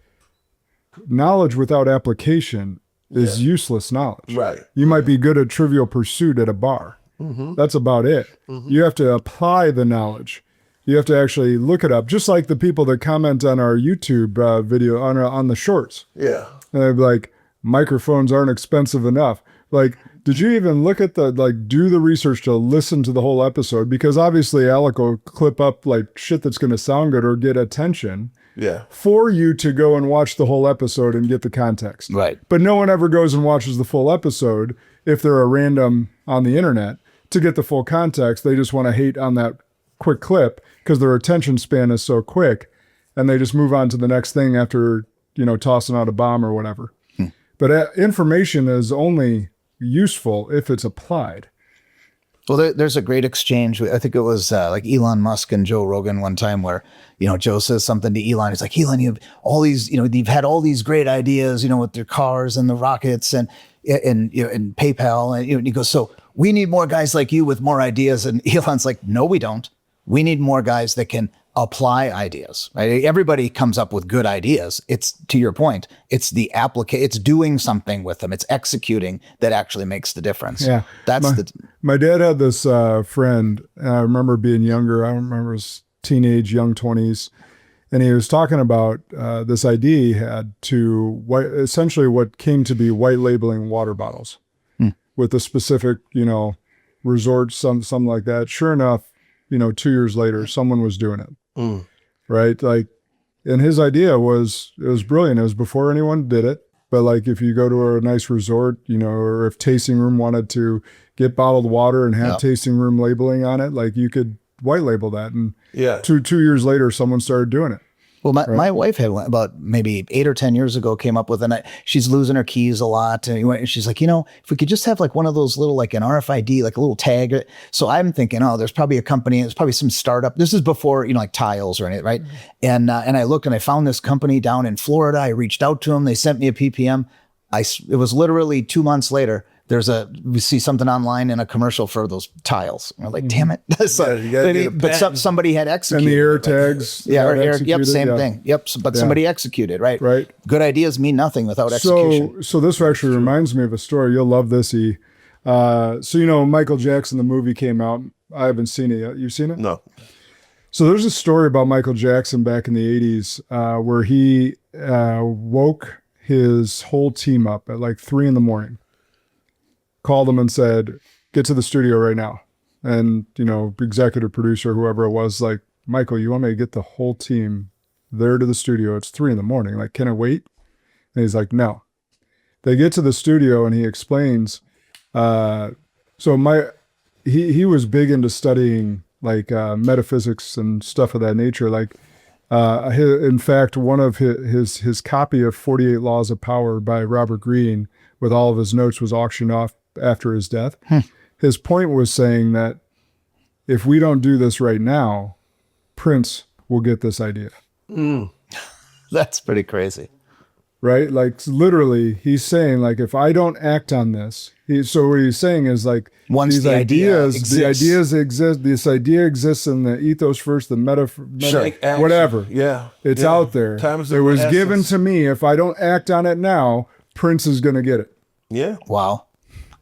[SPEAKER 4] knowledge without application is useless knowledge.
[SPEAKER 1] Right.
[SPEAKER 4] You might be good at Trivial Pursuit at a bar.
[SPEAKER 1] Mm-hmm.
[SPEAKER 4] That's about it.
[SPEAKER 1] Mm-hmm.
[SPEAKER 4] You have to apply the knowledge. You have to actually look it up, just like the people that comment on our YouTube video on the shorts.
[SPEAKER 1] Yeah.
[SPEAKER 4] And they're like, microphones aren't expensive enough. Like, did you even look at do the research to listen to the whole episode? Because obviously Alec will clip up like shit that's going to sound good or get attention
[SPEAKER 1] Yeah.
[SPEAKER 4] for you to go and watch the whole episode and get the context.
[SPEAKER 2] Right.
[SPEAKER 4] But no one ever goes and watches the full episode if they're a random on the internet to get the full context. They just want to hate on that quick clip because their attention span is so quick and they just move on to the next thing after, tossing out a bomb or whatever. But information is only useful if it's applied.
[SPEAKER 2] Well, there's a great exchange. I think it was like Elon Musk and Joe Rogan one time where, Joe says something to Elon. He's like, Elon, you have all these, you've had all these great ideas, with their cars and the rockets and PayPal. And he goes, so we need more guys like you with more ideas. And Elon's like, no, we don't. We need more guys that can apply ideas, right? Everybody comes up with good ideas. It's, to your point, it's it's doing something with them. It's executing that actually makes the difference.
[SPEAKER 4] Yeah. My dad had this friend, and I remember being younger. I remember his teenage, young 20s. And he was talking about this idea he had to essentially what came to be white labeling water bottles with a specific, resort, something like that. Sure enough, 2 years later, someone was doing it. Right? Like, and his idea was, it was brilliant. It was before anyone did it. But like, if you go to a nice resort, or if Tasting Room wanted to get bottled water and have Tasting Room labeling on it, like you could white label that. And two years later, someone started doing it.
[SPEAKER 2] Well, my wife had one about maybe 8 or 10 years ago, came up with, and she's losing her keys a lot. And she's like, if we could just have like one of those little, like an RFID, like a little tag. So I'm thinking, there's probably a company, there's probably some startup. This is before, like Tiles or anything, right? And I looked and I found this company down in Florida. I reached out to them. They sent me a PPM. It was literally 2 months later. We see something online in a commercial for those tiles. And we're like, damn it. But somebody had executed.
[SPEAKER 4] And the air tags.
[SPEAKER 2] Same thing. Yep. But somebody executed, right?
[SPEAKER 4] Right.
[SPEAKER 2] Good ideas mean nothing without execution.
[SPEAKER 4] So this actually reminds me of a story. You'll love this, E. Michael Jackson, the movie came out. I haven't seen it yet. You've seen it?
[SPEAKER 1] No.
[SPEAKER 4] So there's a story about Michael Jackson back in the 80s where he woke his whole team up at like 3 a.m. Called them and said, get to the studio right now. And, executive producer, whoever it was, like, Michael, you want me to get the whole team there to the studio? It's 3 a.m. Like, can I wait? And he's like, no. They get to the studio and he explains, he was big into studying like metaphysics and stuff of that nature. Like, in fact, one of his copy of 48 Laws of Power by Robert Greene with all of his notes was auctioned off after his death. His point was saying that if we don't do this right now, Prince will get this idea.
[SPEAKER 2] That's pretty crazy.
[SPEAKER 4] Right? Like literally he's saying like, if I don't act on this, so what he's saying is like,
[SPEAKER 2] once
[SPEAKER 4] these
[SPEAKER 2] the
[SPEAKER 4] ideas
[SPEAKER 2] exist,
[SPEAKER 4] this idea exists in the ethos first, the meta whatever.
[SPEAKER 1] Yeah.
[SPEAKER 4] It's out there. It was given to me. If I don't act on it now, Prince is going to get it.
[SPEAKER 1] Yeah.
[SPEAKER 2] Wow.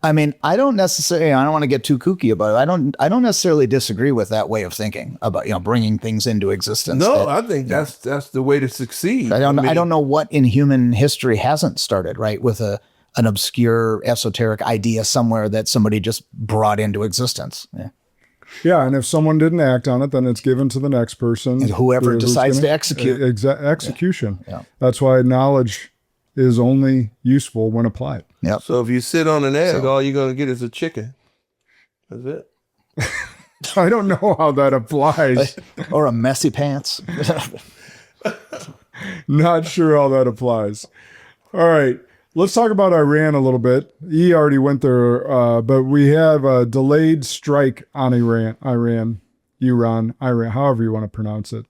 [SPEAKER 2] I mean, I don't want to get too kooky about it. I don't necessarily disagree with that way of thinking about, bringing things into existence.
[SPEAKER 1] No, I think that's the way to succeed.
[SPEAKER 2] I don't know what in human history hasn't started, right? With an obscure esoteric idea somewhere that somebody just brought into existence.
[SPEAKER 4] Yeah. And if someone didn't act on it, then it's given to the next person.
[SPEAKER 2] And whoever decides to execute.
[SPEAKER 4] Execution.
[SPEAKER 2] Yeah.
[SPEAKER 4] That's why knowledge is only useful when applied.
[SPEAKER 2] Yep.
[SPEAKER 1] So if you sit on an egg, all you're going to get is a chicken. That's it.
[SPEAKER 4] I don't know how that applies.
[SPEAKER 2] Or a messy pants.
[SPEAKER 4] Not sure how that applies. All right. Let's talk about Iran a little bit. E already went there, but we have a delayed strike on Iran, however you want to pronounce it.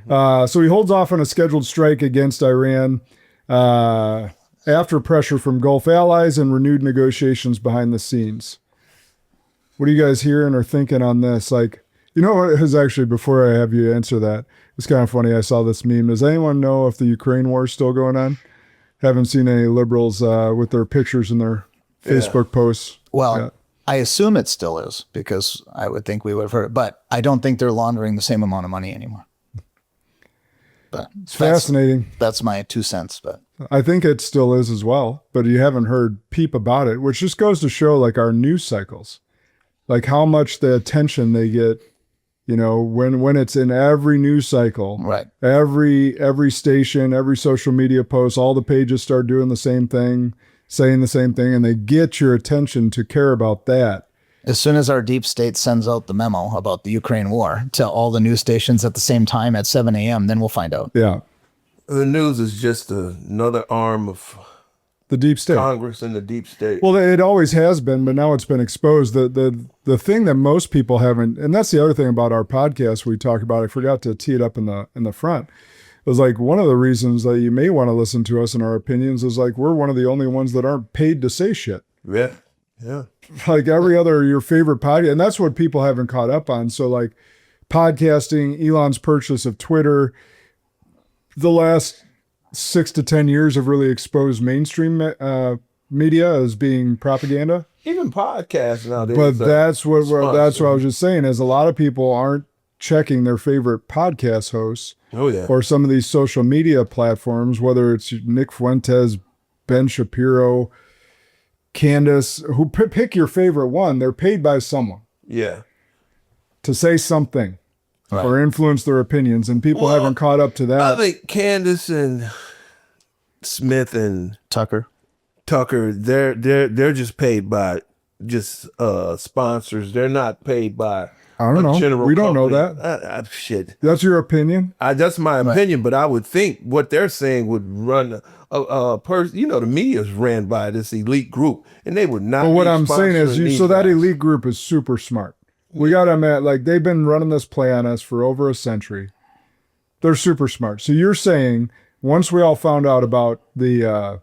[SPEAKER 4] So he holds off on a scheduled strike against Iran after pressure from Gulf allies and renewed negotiations behind the scenes. What are you guys hearing or thinking on this? Like, what is actually, before I have you answer that, it's kind of funny. I saw this meme. Does anyone know if the Ukraine war is still going on? Haven't seen any liberals with their pictures in their Facebook posts.
[SPEAKER 2] Well, I assume it still is, because I would think we would have heard it, but I don't think they're laundering the same amount of money anymore. But
[SPEAKER 4] it's fascinating.
[SPEAKER 2] That's my 2 cents, but
[SPEAKER 4] I think it still is as well, but you haven't heard peep about it, which just goes to show like our news cycles, like how much the attention they get, when it's in every news cycle,
[SPEAKER 2] right?
[SPEAKER 4] Every station, every social media post, all the pages start doing the same thing, saying the same thing, and they get your attention to care about that.
[SPEAKER 2] As soon as our deep state sends out the memo about the Ukraine war to all the news stations at the same time at 7 a.m., then we'll find out.
[SPEAKER 4] Yeah.
[SPEAKER 1] The news is just another arm of
[SPEAKER 4] the deep state,
[SPEAKER 1] Congress and the deep state.
[SPEAKER 4] Well, it always has been, but now it's been exposed. The thing that most people haven't, and that's the other thing about our podcast we talk about, I forgot to tee it up in the front. It was like one of the reasons that you may want to listen to us and our opinions is like we're one of the only ones that aren't paid to say shit.
[SPEAKER 1] Yeah. Yeah.
[SPEAKER 4] Like every other, your favorite podcast, and that's what people haven't caught up on. So like podcasting, Elon's purchase of Twitter, the last 6 to 10 years have really exposed mainstream media as being propaganda.
[SPEAKER 1] Even podcasts nowadays.
[SPEAKER 4] But that's what I was just saying is a lot of people aren't checking their favorite podcast hosts.
[SPEAKER 1] Oh yeah.
[SPEAKER 4] Or some of these social media platforms, whether it's Nick Fuentes, Ben Shapiro, Candace, who pick your favorite one. They're paid by someone.
[SPEAKER 1] Yeah.
[SPEAKER 4] to say something
[SPEAKER 2] Right.
[SPEAKER 4] or influence their opinions, and people haven't caught up to
[SPEAKER 1] I
[SPEAKER 4] that.
[SPEAKER 1] think Candace and Smith and
[SPEAKER 2] Tucker.
[SPEAKER 1] they're just paid by just sponsors. They're not paid by
[SPEAKER 4] I don't know.
[SPEAKER 1] general
[SPEAKER 4] We don't know
[SPEAKER 1] company.
[SPEAKER 4] that.
[SPEAKER 1] Shit.
[SPEAKER 4] That's your opinion.
[SPEAKER 1] That's my opinion, but I would think what they're saying would run a person. You know, the media is ran by this elite group, and they would not.
[SPEAKER 4] But what
[SPEAKER 1] be
[SPEAKER 4] I'm saying is,
[SPEAKER 1] sponsoring these
[SPEAKER 4] so that
[SPEAKER 1] guys.
[SPEAKER 4] elite group is super smart. We got them at, like, they've been running this play on us for over a century. They're super smart. So you're saying once we all found out about the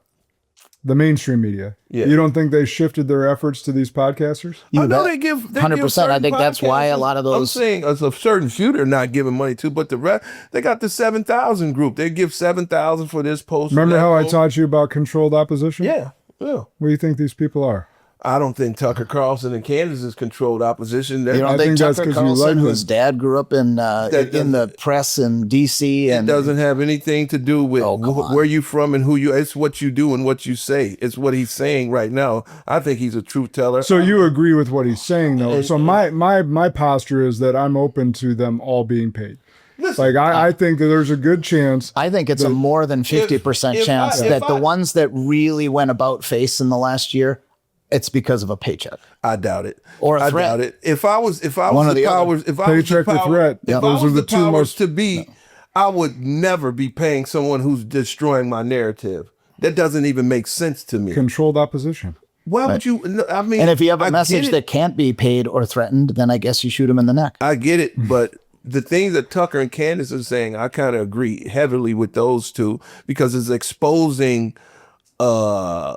[SPEAKER 4] mainstream media, you don't think they shifted their efforts to these podcasters?
[SPEAKER 1] I know they give
[SPEAKER 2] 100%. I think that's why a lot of
[SPEAKER 1] I'm
[SPEAKER 2] those.
[SPEAKER 1] saying as a certain few they're not giving money to, but the rest they got the 7,000 group. They give 7,000 for this post.
[SPEAKER 4] Remember
[SPEAKER 1] that
[SPEAKER 4] how I
[SPEAKER 1] post.
[SPEAKER 4] taught you about controlled opposition?
[SPEAKER 1] Yeah.
[SPEAKER 4] What do you think these people are?
[SPEAKER 1] I don't think Tucker Carlson and Candace is controlled opposition.
[SPEAKER 2] You
[SPEAKER 1] They're-
[SPEAKER 2] don't
[SPEAKER 4] I
[SPEAKER 2] think
[SPEAKER 4] think that's
[SPEAKER 2] Tucker
[SPEAKER 4] 'cause you
[SPEAKER 2] Carlson,
[SPEAKER 4] like them.
[SPEAKER 2] whose dad grew up in the press in D.C.
[SPEAKER 1] It
[SPEAKER 2] and
[SPEAKER 1] doesn't have anything to do with
[SPEAKER 2] Oh, come on.
[SPEAKER 1] where you from and who you. It's what you do and what you say. It's what he's saying right now. I think he's a truth teller.
[SPEAKER 4] So you agree with what he's saying, though. So my posture is that I'm open to them all being paid.
[SPEAKER 1] Listen,
[SPEAKER 4] Like, I think that there's a good chance.
[SPEAKER 2] I think it's a more than 50%
[SPEAKER 1] if
[SPEAKER 2] chance
[SPEAKER 1] I-
[SPEAKER 2] that
[SPEAKER 1] if
[SPEAKER 2] the
[SPEAKER 1] I-
[SPEAKER 2] ones that really went about face in the last year, it's because of a paycheck.
[SPEAKER 1] I doubt it.
[SPEAKER 2] Or a
[SPEAKER 1] I
[SPEAKER 2] threat.
[SPEAKER 1] doubt it. If I was
[SPEAKER 2] One or
[SPEAKER 1] the
[SPEAKER 2] the other.
[SPEAKER 1] powers, if I was the
[SPEAKER 4] Paycheck or
[SPEAKER 1] power,
[SPEAKER 4] threat.
[SPEAKER 1] if I
[SPEAKER 4] Those
[SPEAKER 1] was
[SPEAKER 4] are
[SPEAKER 1] the
[SPEAKER 4] the two
[SPEAKER 1] powers
[SPEAKER 4] most-
[SPEAKER 1] to be, I would never be paying someone who's destroying my narrative. That doesn't even make sense to me.
[SPEAKER 4] Controlled opposition.
[SPEAKER 1] Why would you? no, I mean,
[SPEAKER 2] And if you have
[SPEAKER 1] I
[SPEAKER 2] a
[SPEAKER 1] get
[SPEAKER 2] message
[SPEAKER 1] it.
[SPEAKER 2] that can't be paid or threatened, then I guess you shoot him in the neck.
[SPEAKER 1] I get it, but the things that Tucker and Candace are saying, I kind of agree heavily with those two because it's exposing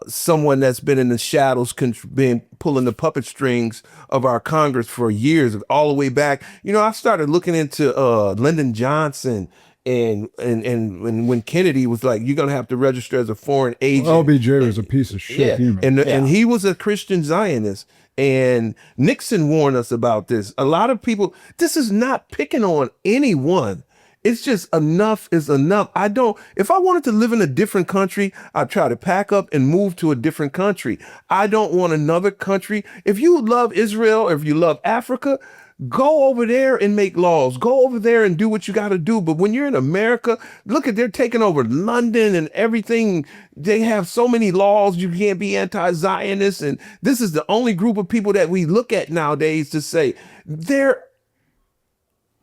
[SPEAKER 1] someone that's been in the shadows, been pulling the puppet strings of our Congress for years, all the way back. You know, I started looking into Lyndon Johnson and when Kennedy was like, you're gonna have to register as a foreign agent.
[SPEAKER 4] LBJ was a piece of shit human.
[SPEAKER 1] And he was a Christian Zionist. And Nixon warned us about this. A lot of people, this is not picking on anyone. It's just enough is enough. If I wanted to live in a different country, I'd try to pack up and move to a different country. I don't want another country. If you love Israel, or if you love Africa, go over there and make laws. Go over there and do what you got to do. But when you're in America, look at, they're taking over London and everything. They have so many laws. You can't be anti-Zionist. And this is the only group of people that we look at nowadays to say they're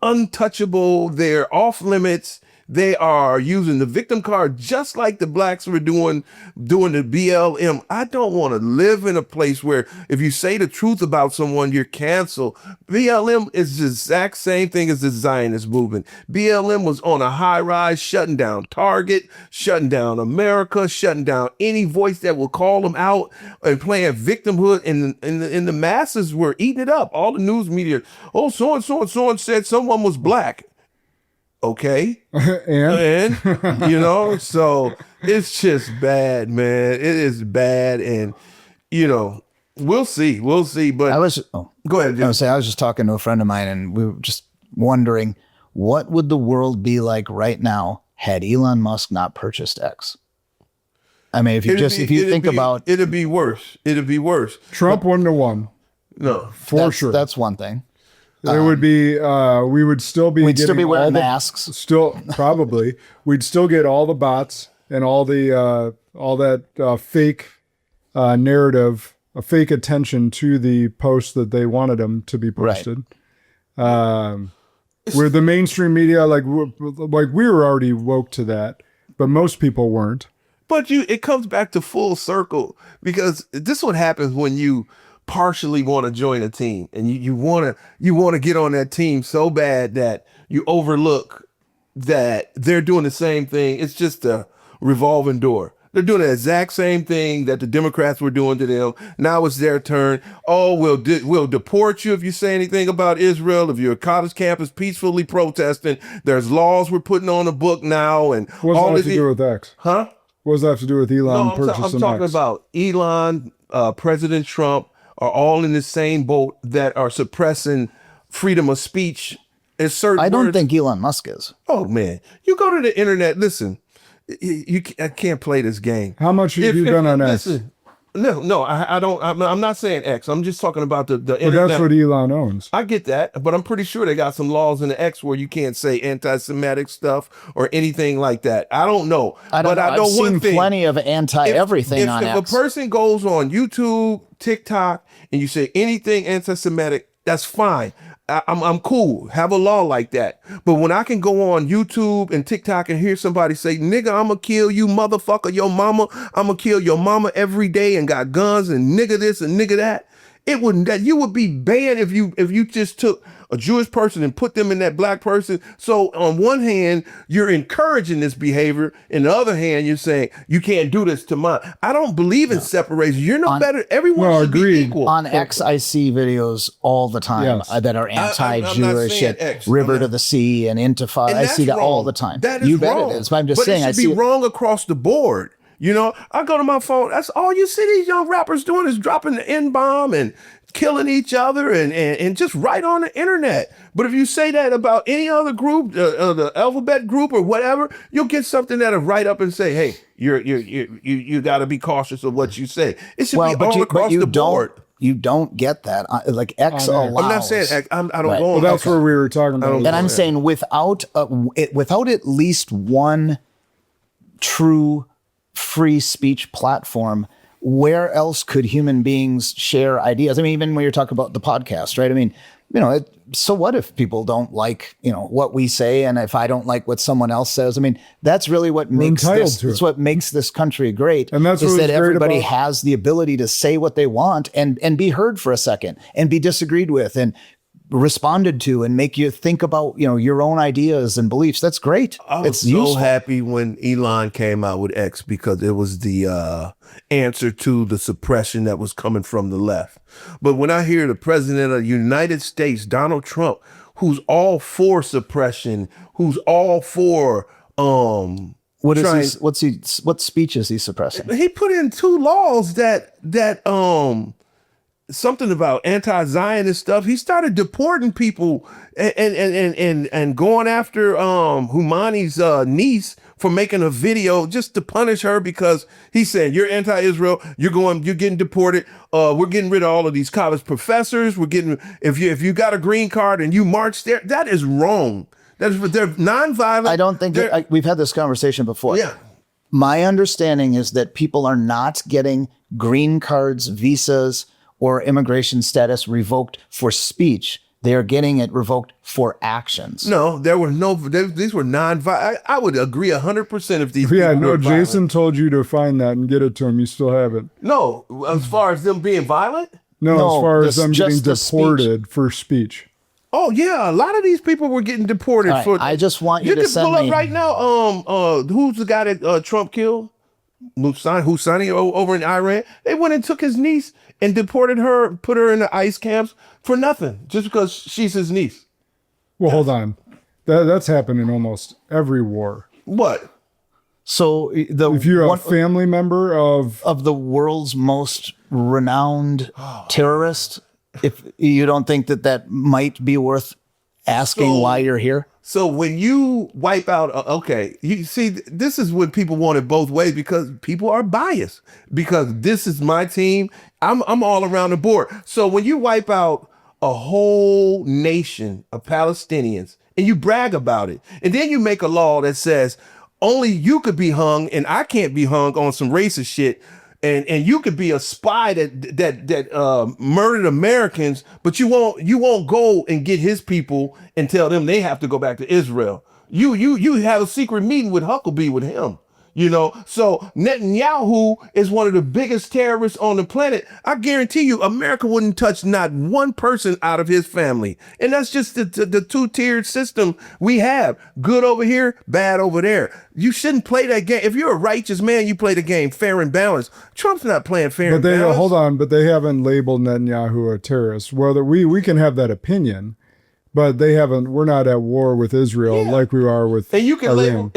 [SPEAKER 1] untouchable. They're off limits. They are using the victim card just like the blacks were doing the BLM. I don't want to live in a place where if you say the truth about someone, you're canceled. BLM is the exact same thing as the Zionist movement. BLM was on a high rise, shutting down Target, shutting down America, shutting down any voice that will call them out and playing victimhood. And the masses were eating it up. All the news media, oh, so-and-so said someone was black. Okay.
[SPEAKER 4] And
[SPEAKER 1] You know, so it's just bad, man. It is bad. And, you know, we'll see. But go ahead, Jim.
[SPEAKER 2] I was just talking to a friend of mine and we were just wondering what would the world be like right now had Elon Musk not purchased X? I mean, if you think about
[SPEAKER 1] it'd be worse. It'd be worse.
[SPEAKER 4] Trump wouldn't have won.
[SPEAKER 1] No.
[SPEAKER 4] For sure.
[SPEAKER 2] That's one thing.
[SPEAKER 4] It would be, we would still be
[SPEAKER 2] We'd still be
[SPEAKER 4] getting
[SPEAKER 2] wearing
[SPEAKER 4] all the-
[SPEAKER 2] masks.
[SPEAKER 4] Still, probably. We'd still get all the bots and all that fake narrative, a fake attention to the posts that they wanted them to be posted. Where the mainstream media, like we were already woke to that, but most people weren't.
[SPEAKER 1] But it comes back to full circle because this is what happens when you partially want to join a team and you want to get on that team so bad that you overlook that they're doing the same thing. It's just a revolving door. They're doing the exact same thing that the Democrats were doing to them. Now it's their turn. Oh, we'll deport you if you say anything about Israel. If your college campus peacefully protesting, there's laws we're putting on the book now. And
[SPEAKER 4] What does
[SPEAKER 1] all
[SPEAKER 4] that have
[SPEAKER 1] this
[SPEAKER 4] to do with X?
[SPEAKER 1] Huh?
[SPEAKER 4] What does that have to do with Elon
[SPEAKER 1] No, I'm
[SPEAKER 4] purchasing
[SPEAKER 1] talking
[SPEAKER 4] X?
[SPEAKER 1] about Elon, President Trump are all in the same boat that are suppressing freedom of speech. And certain
[SPEAKER 2] I don't
[SPEAKER 1] words.
[SPEAKER 2] think Elon Musk is.
[SPEAKER 1] Oh man, you go to the internet. Listen, I can't play this game.
[SPEAKER 4] How much have you been on X?
[SPEAKER 1] Listen, No, I don't. I'm not saying X. I'm just talking about the
[SPEAKER 4] But
[SPEAKER 1] internet.
[SPEAKER 4] that's what Elon owns.
[SPEAKER 1] I get that, but I'm pretty sure they got some laws in the X where you can't say anti-Semitic stuff or anything like that. I don't know.
[SPEAKER 2] I don't know.
[SPEAKER 1] I know
[SPEAKER 2] I've
[SPEAKER 1] one
[SPEAKER 2] seen
[SPEAKER 1] thing.
[SPEAKER 2] plenty of anti-everything on
[SPEAKER 1] If
[SPEAKER 2] X.
[SPEAKER 1] a person goes on YouTube, TikTok, and you say anything anti-Semitic, that's fine. I'm cool. Have a law like that. But when I can go on YouTube and TikTok and hear somebody say, "Nigga, I'ma kill you, motherfucker, your mama. I'ma kill your mama every day and got guns and nigga this and nigga that," it wouldn't. That you would be banned if you just took a Jewish person and put them in that black person. So on one hand, you're encouraging this behavior. In the other hand, you're saying you can't do this to mine. I don't believe in separation. You're no better. Everyone
[SPEAKER 4] No,
[SPEAKER 1] should
[SPEAKER 4] agreed.
[SPEAKER 1] be equal.
[SPEAKER 2] On X, I see videos all the time
[SPEAKER 4] Yes.
[SPEAKER 2] that are
[SPEAKER 1] I'm not
[SPEAKER 2] anti-Jewish,
[SPEAKER 1] saying
[SPEAKER 2] shit,
[SPEAKER 1] X.
[SPEAKER 2] River
[SPEAKER 1] I'm
[SPEAKER 2] to
[SPEAKER 1] not-
[SPEAKER 2] the Sea and Intifada.
[SPEAKER 1] And
[SPEAKER 2] I
[SPEAKER 1] that's
[SPEAKER 2] see that all
[SPEAKER 1] wrong.
[SPEAKER 2] the time.
[SPEAKER 1] That is
[SPEAKER 2] you bet
[SPEAKER 1] wrong.
[SPEAKER 2] it is. But I'm just
[SPEAKER 1] but
[SPEAKER 2] saying,
[SPEAKER 1] it
[SPEAKER 2] I
[SPEAKER 1] should
[SPEAKER 2] see
[SPEAKER 1] be
[SPEAKER 2] it.
[SPEAKER 1] wrong across the board. You know, I go to my phone. That's all you see these young rappers doing is dropping the N-bomb and killing each other and just right on the internet. But if you say that about any other group, the alphabet group or whatever, you'll get something that'll write up and say, "Hey, you got to be cautious of what you say." It should be all across the board.
[SPEAKER 2] You don't get that. Like X
[SPEAKER 4] On
[SPEAKER 2] allows.
[SPEAKER 4] X.
[SPEAKER 1] I'm not saying I don't
[SPEAKER 2] Right.
[SPEAKER 1] go on.
[SPEAKER 4] Well, that's where we were talking about.
[SPEAKER 1] don't-
[SPEAKER 2] And I'm saying without at least one true free speech platform, where else could human beings share ideas? I mean, even when you're talking about the podcast, right? I mean, so what if people don't like, what we say, and if I don't like what someone else says? I mean, that's really what makes
[SPEAKER 4] entitled
[SPEAKER 2] this.
[SPEAKER 4] to
[SPEAKER 2] That's
[SPEAKER 4] it.
[SPEAKER 2] what makes this country great.
[SPEAKER 4] And that's
[SPEAKER 2] is
[SPEAKER 4] what
[SPEAKER 2] that
[SPEAKER 4] was great
[SPEAKER 2] everybody
[SPEAKER 4] about-
[SPEAKER 2] has the ability to say what they want and be heard for a second and be disagreed with and responded to and make you think about your own ideas and beliefs. That's great.
[SPEAKER 1] I was
[SPEAKER 2] It's
[SPEAKER 1] so
[SPEAKER 2] useful.
[SPEAKER 1] happy when Elon came out with X because it was the answer to the suppression that was coming from the left. But when I hear the president of the United States, Donald Trump, who's all for suppression, who's all for
[SPEAKER 2] What is what speech is he suppressing?
[SPEAKER 1] he put in 2 laws that something about anti-Zionist stuff. He started deporting people and going after Humani's niece for making a video just to punish her because he said, "You're anti-Israel. You're getting deported. We're getting rid of all of these college professors. We're getting if you got a green card and you march there, that is wrong. They're nonviolent.
[SPEAKER 2] I don't think we've had this conversation before.
[SPEAKER 1] Yeah.
[SPEAKER 2] My understanding is that people are not getting green cards, visas, or immigration status revoked for speech. They are getting it revoked for actions.
[SPEAKER 1] No, these were non-violent. I would agree 100% if these
[SPEAKER 4] Yeah,
[SPEAKER 1] people
[SPEAKER 4] no,
[SPEAKER 1] were violent.
[SPEAKER 4] Jason told you to find that and get it to him. You still have it.
[SPEAKER 1] No, as far as them being violent?
[SPEAKER 4] No,
[SPEAKER 2] No,
[SPEAKER 4] as far as them getting
[SPEAKER 2] just the speech.
[SPEAKER 4] deported for speech.
[SPEAKER 1] Oh yeah, a lot of these people were getting deported
[SPEAKER 2] All right,
[SPEAKER 1] for.
[SPEAKER 2] I just want you to
[SPEAKER 1] can
[SPEAKER 2] send
[SPEAKER 1] pull up
[SPEAKER 2] me-
[SPEAKER 1] right now. Who's the guy that Trump killed? Husseini over in Iran. They went and took his niece and deported her, put her in the ICE camps for nothing, just because she's his niece.
[SPEAKER 4] Well, hold on. That's happened in almost every war.
[SPEAKER 1] What?
[SPEAKER 2] So
[SPEAKER 4] If you're a family member of
[SPEAKER 2] of the world's most renowned terrorist, if you don't think that might be worth asking
[SPEAKER 1] So-
[SPEAKER 2] why you're here.
[SPEAKER 1] So when you wipe out, okay, you see, this is when people want it both ways because people are biased. Because this is my team, I'm all around the board. So when you wipe out a whole nation of Palestinians and you brag about it, and then you make a law that says only you could be hung and I can't be hung on some racist shit. And you could be a spy that murdered Americans, but you won't go and get his people and tell them they have to go back to Israel. You have a secret meeting with Huckabee with him. So Netanyahu is one of the biggest terrorists on the planet. I guarantee you, America wouldn't touch not one person out of his family. And that's just the 2-tiered system we have. Good over here, bad over there. You shouldn't play that game. If you're a righteous man, you play the game fair and balanced. Trump's not playing fair
[SPEAKER 4] but
[SPEAKER 1] and
[SPEAKER 4] they
[SPEAKER 1] balanced.
[SPEAKER 4] hold on, but they haven't labeled Netanyahu a terrorist. Whether we can have that opinion, but they haven't. We're not at war with Israel like we are with
[SPEAKER 1] And you can
[SPEAKER 4] Iran.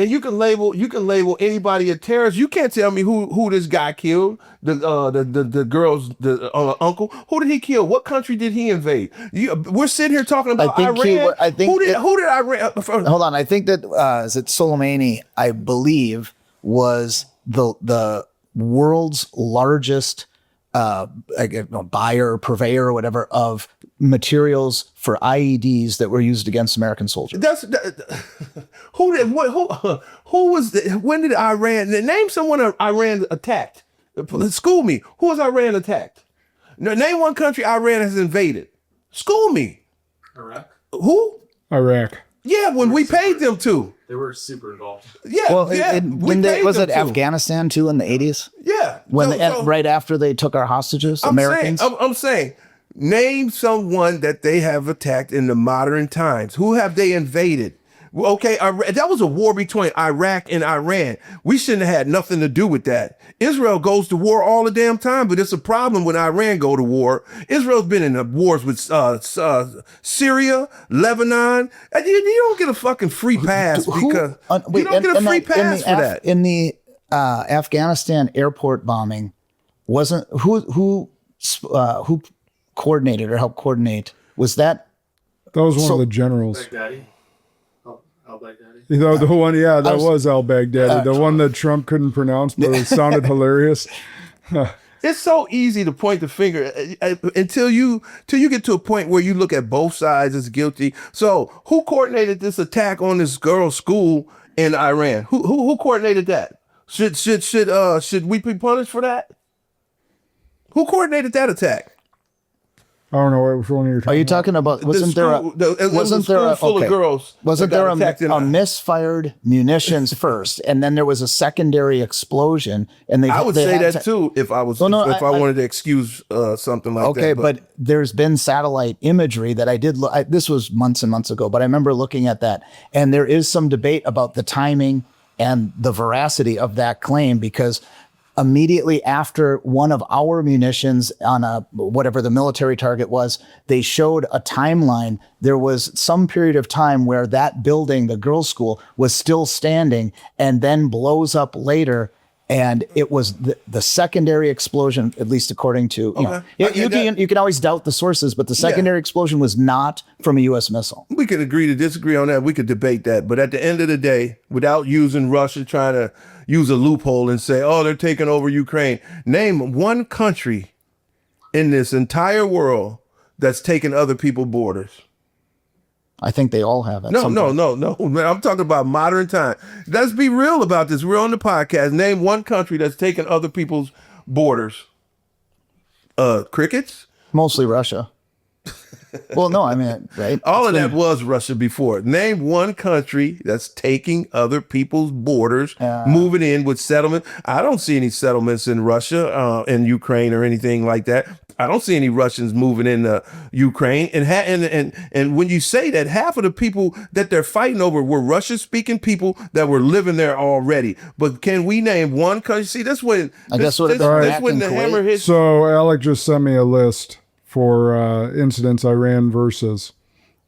[SPEAKER 1] label anybody a terrorist. You can't tell me who this guy killed. The girl's uncle. Who did he kill? What country did he invade? We're sitting here talking about
[SPEAKER 2] I think
[SPEAKER 1] Iran. Who did Iran?
[SPEAKER 2] Hold on, I think that is it Soleimani, I believe, was the world's largest buyer, purveyor, or whatever of materials for IEDs that were used against American soldiers.
[SPEAKER 1] Who was when did Iran name someone Iran attacked? School me. Who was Iran attacked? Name one country Iran has invaded. School me.
[SPEAKER 5] Iraq.
[SPEAKER 1] Who?
[SPEAKER 4] Iraq.
[SPEAKER 1] Yeah, when we paid them to.
[SPEAKER 5] They were super involved.
[SPEAKER 1] Yeah,
[SPEAKER 2] Well,
[SPEAKER 1] yeah.
[SPEAKER 2] was it Afghanistan too in the 80s?
[SPEAKER 1] Yeah.
[SPEAKER 2] Right after they took our hostages, Americans?
[SPEAKER 1] I'm saying, name someone that they have attacked in the modern times. Who have they invaded? Well, okay, that was a war between Iraq and Iran. We shouldn't have had nothing to do with that. Israel goes to war all the damn time, but it's a problem when Iran go to war. Israel's been in wars with Syria, Lebanon. You don't get a fucking free pass because you don't get a free pass for that.
[SPEAKER 2] In the Afghanistan airport bombing, wasn't who coordinated or helped coordinate? Was that?
[SPEAKER 4] That was one of the generals.
[SPEAKER 5] Baghdadi. Al-Baghdadi.
[SPEAKER 4] The one, yeah, that was al-Baghdadi. The one that Trump couldn't pronounce, but it sounded hilarious.
[SPEAKER 1] It's so easy to point the finger until you get to a point where you look at both sides as guilty. So who coordinated this attack on this girl's school in Iran? Who coordinated that? Should we be punished for that? Who coordinated that attack?
[SPEAKER 4] I don't know which one you're talking about.
[SPEAKER 2] Are you talking about? Wasn't there a
[SPEAKER 1] full of girls?
[SPEAKER 2] Wasn't there a misfired munitions first, and then there was a secondary explosion? And
[SPEAKER 1] I would say that too if I was if I wanted to excuse something like that.
[SPEAKER 2] Okay, but there's been satellite imagery that I did. This was months and months ago, but I remember looking at that, and there is some debate about the timing and the veracity of that claim because immediately after one of our munitions on whatever the military target was, they showed a timeline. There was some period of time where that building, the girls' school, was still standing and then blows up later. And it was the secondary explosion, at least according to, you can always doubt the sources, but the secondary explosion was not from a U.S. missile.
[SPEAKER 1] We could agree to disagree on that. We could debate that. But at the end of the day, without using Russia trying to use a loophole and say, oh, they're taking over Ukraine. Name one country in this entire world that's taken other people's borders.
[SPEAKER 2] I think they all have it.
[SPEAKER 1] No. Man, I'm talking about modern time. Let's be real about this. We're on the podcast. Name one country that's taken other people's borders. Crickets?
[SPEAKER 2] Mostly Russia. Well, no, I mean, right?
[SPEAKER 1] All of that was Russia before. Name one country that's taking other people's borders, moving in with settlement. I don't see any settlements in Russia, in Ukraine or anything like that. I don't see any Russians moving into Ukraine. And when you say that, half of the people that they're fighting over were Russian-speaking people that were living there already. But can we name one country? See, that's when the hammer hits.
[SPEAKER 4] So Alec just sent me a list for incidents Iran versus.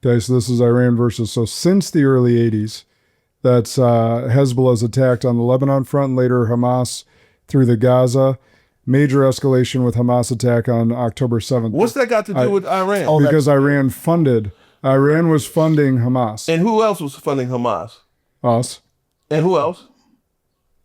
[SPEAKER 4] Okay, so this is Iran versus. So since the early 80s, that's Hezbollah's attacked on the Lebanon front, later Hamas through the Gaza. Major escalation with Hamas attack on October 7th.
[SPEAKER 1] What's that got to do with Iran?
[SPEAKER 4] Because Iran was funding Hamas.
[SPEAKER 1] And who else was funding Hamas?
[SPEAKER 4] Us.
[SPEAKER 1] And who else?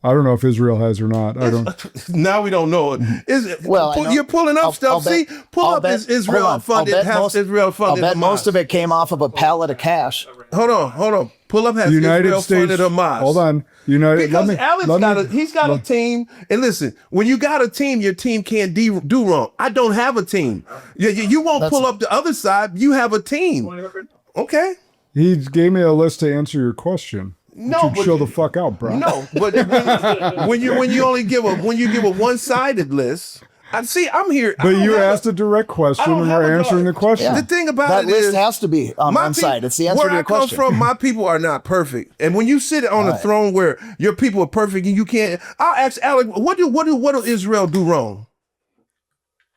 [SPEAKER 4] I don't know if Israel has or not. I don't.
[SPEAKER 1] Now we don't know it. You're pulling up stuff. Pull up Israel funded. Israel funded.
[SPEAKER 2] I'll bet most of it came off of a pallet of cash.
[SPEAKER 1] Hold on. Pull up has
[SPEAKER 4] United
[SPEAKER 1] Israel
[SPEAKER 4] States
[SPEAKER 1] funded Hamas.
[SPEAKER 4] Hold on.
[SPEAKER 1] Because Alex got a team. And listen, when you got a team, your team can't do wrong. I don't have a team. You won't pull up the other side. You have a team. Okay.
[SPEAKER 4] He gave me a list to answer your question.
[SPEAKER 1] No,
[SPEAKER 4] chill the fuck out, bro.
[SPEAKER 1] No, but when you give a one-sided list, I'm here.
[SPEAKER 4] But you asked a direct question, and we're answering the question.
[SPEAKER 2] Yeah.
[SPEAKER 1] The thing about
[SPEAKER 2] that list has to be on one side. It's the answer to your question.
[SPEAKER 1] Where I come from, my people are not perfect, and when you sit on a throne where your people are perfect and you can't, I'll ask Alec, what do Israel do wrong?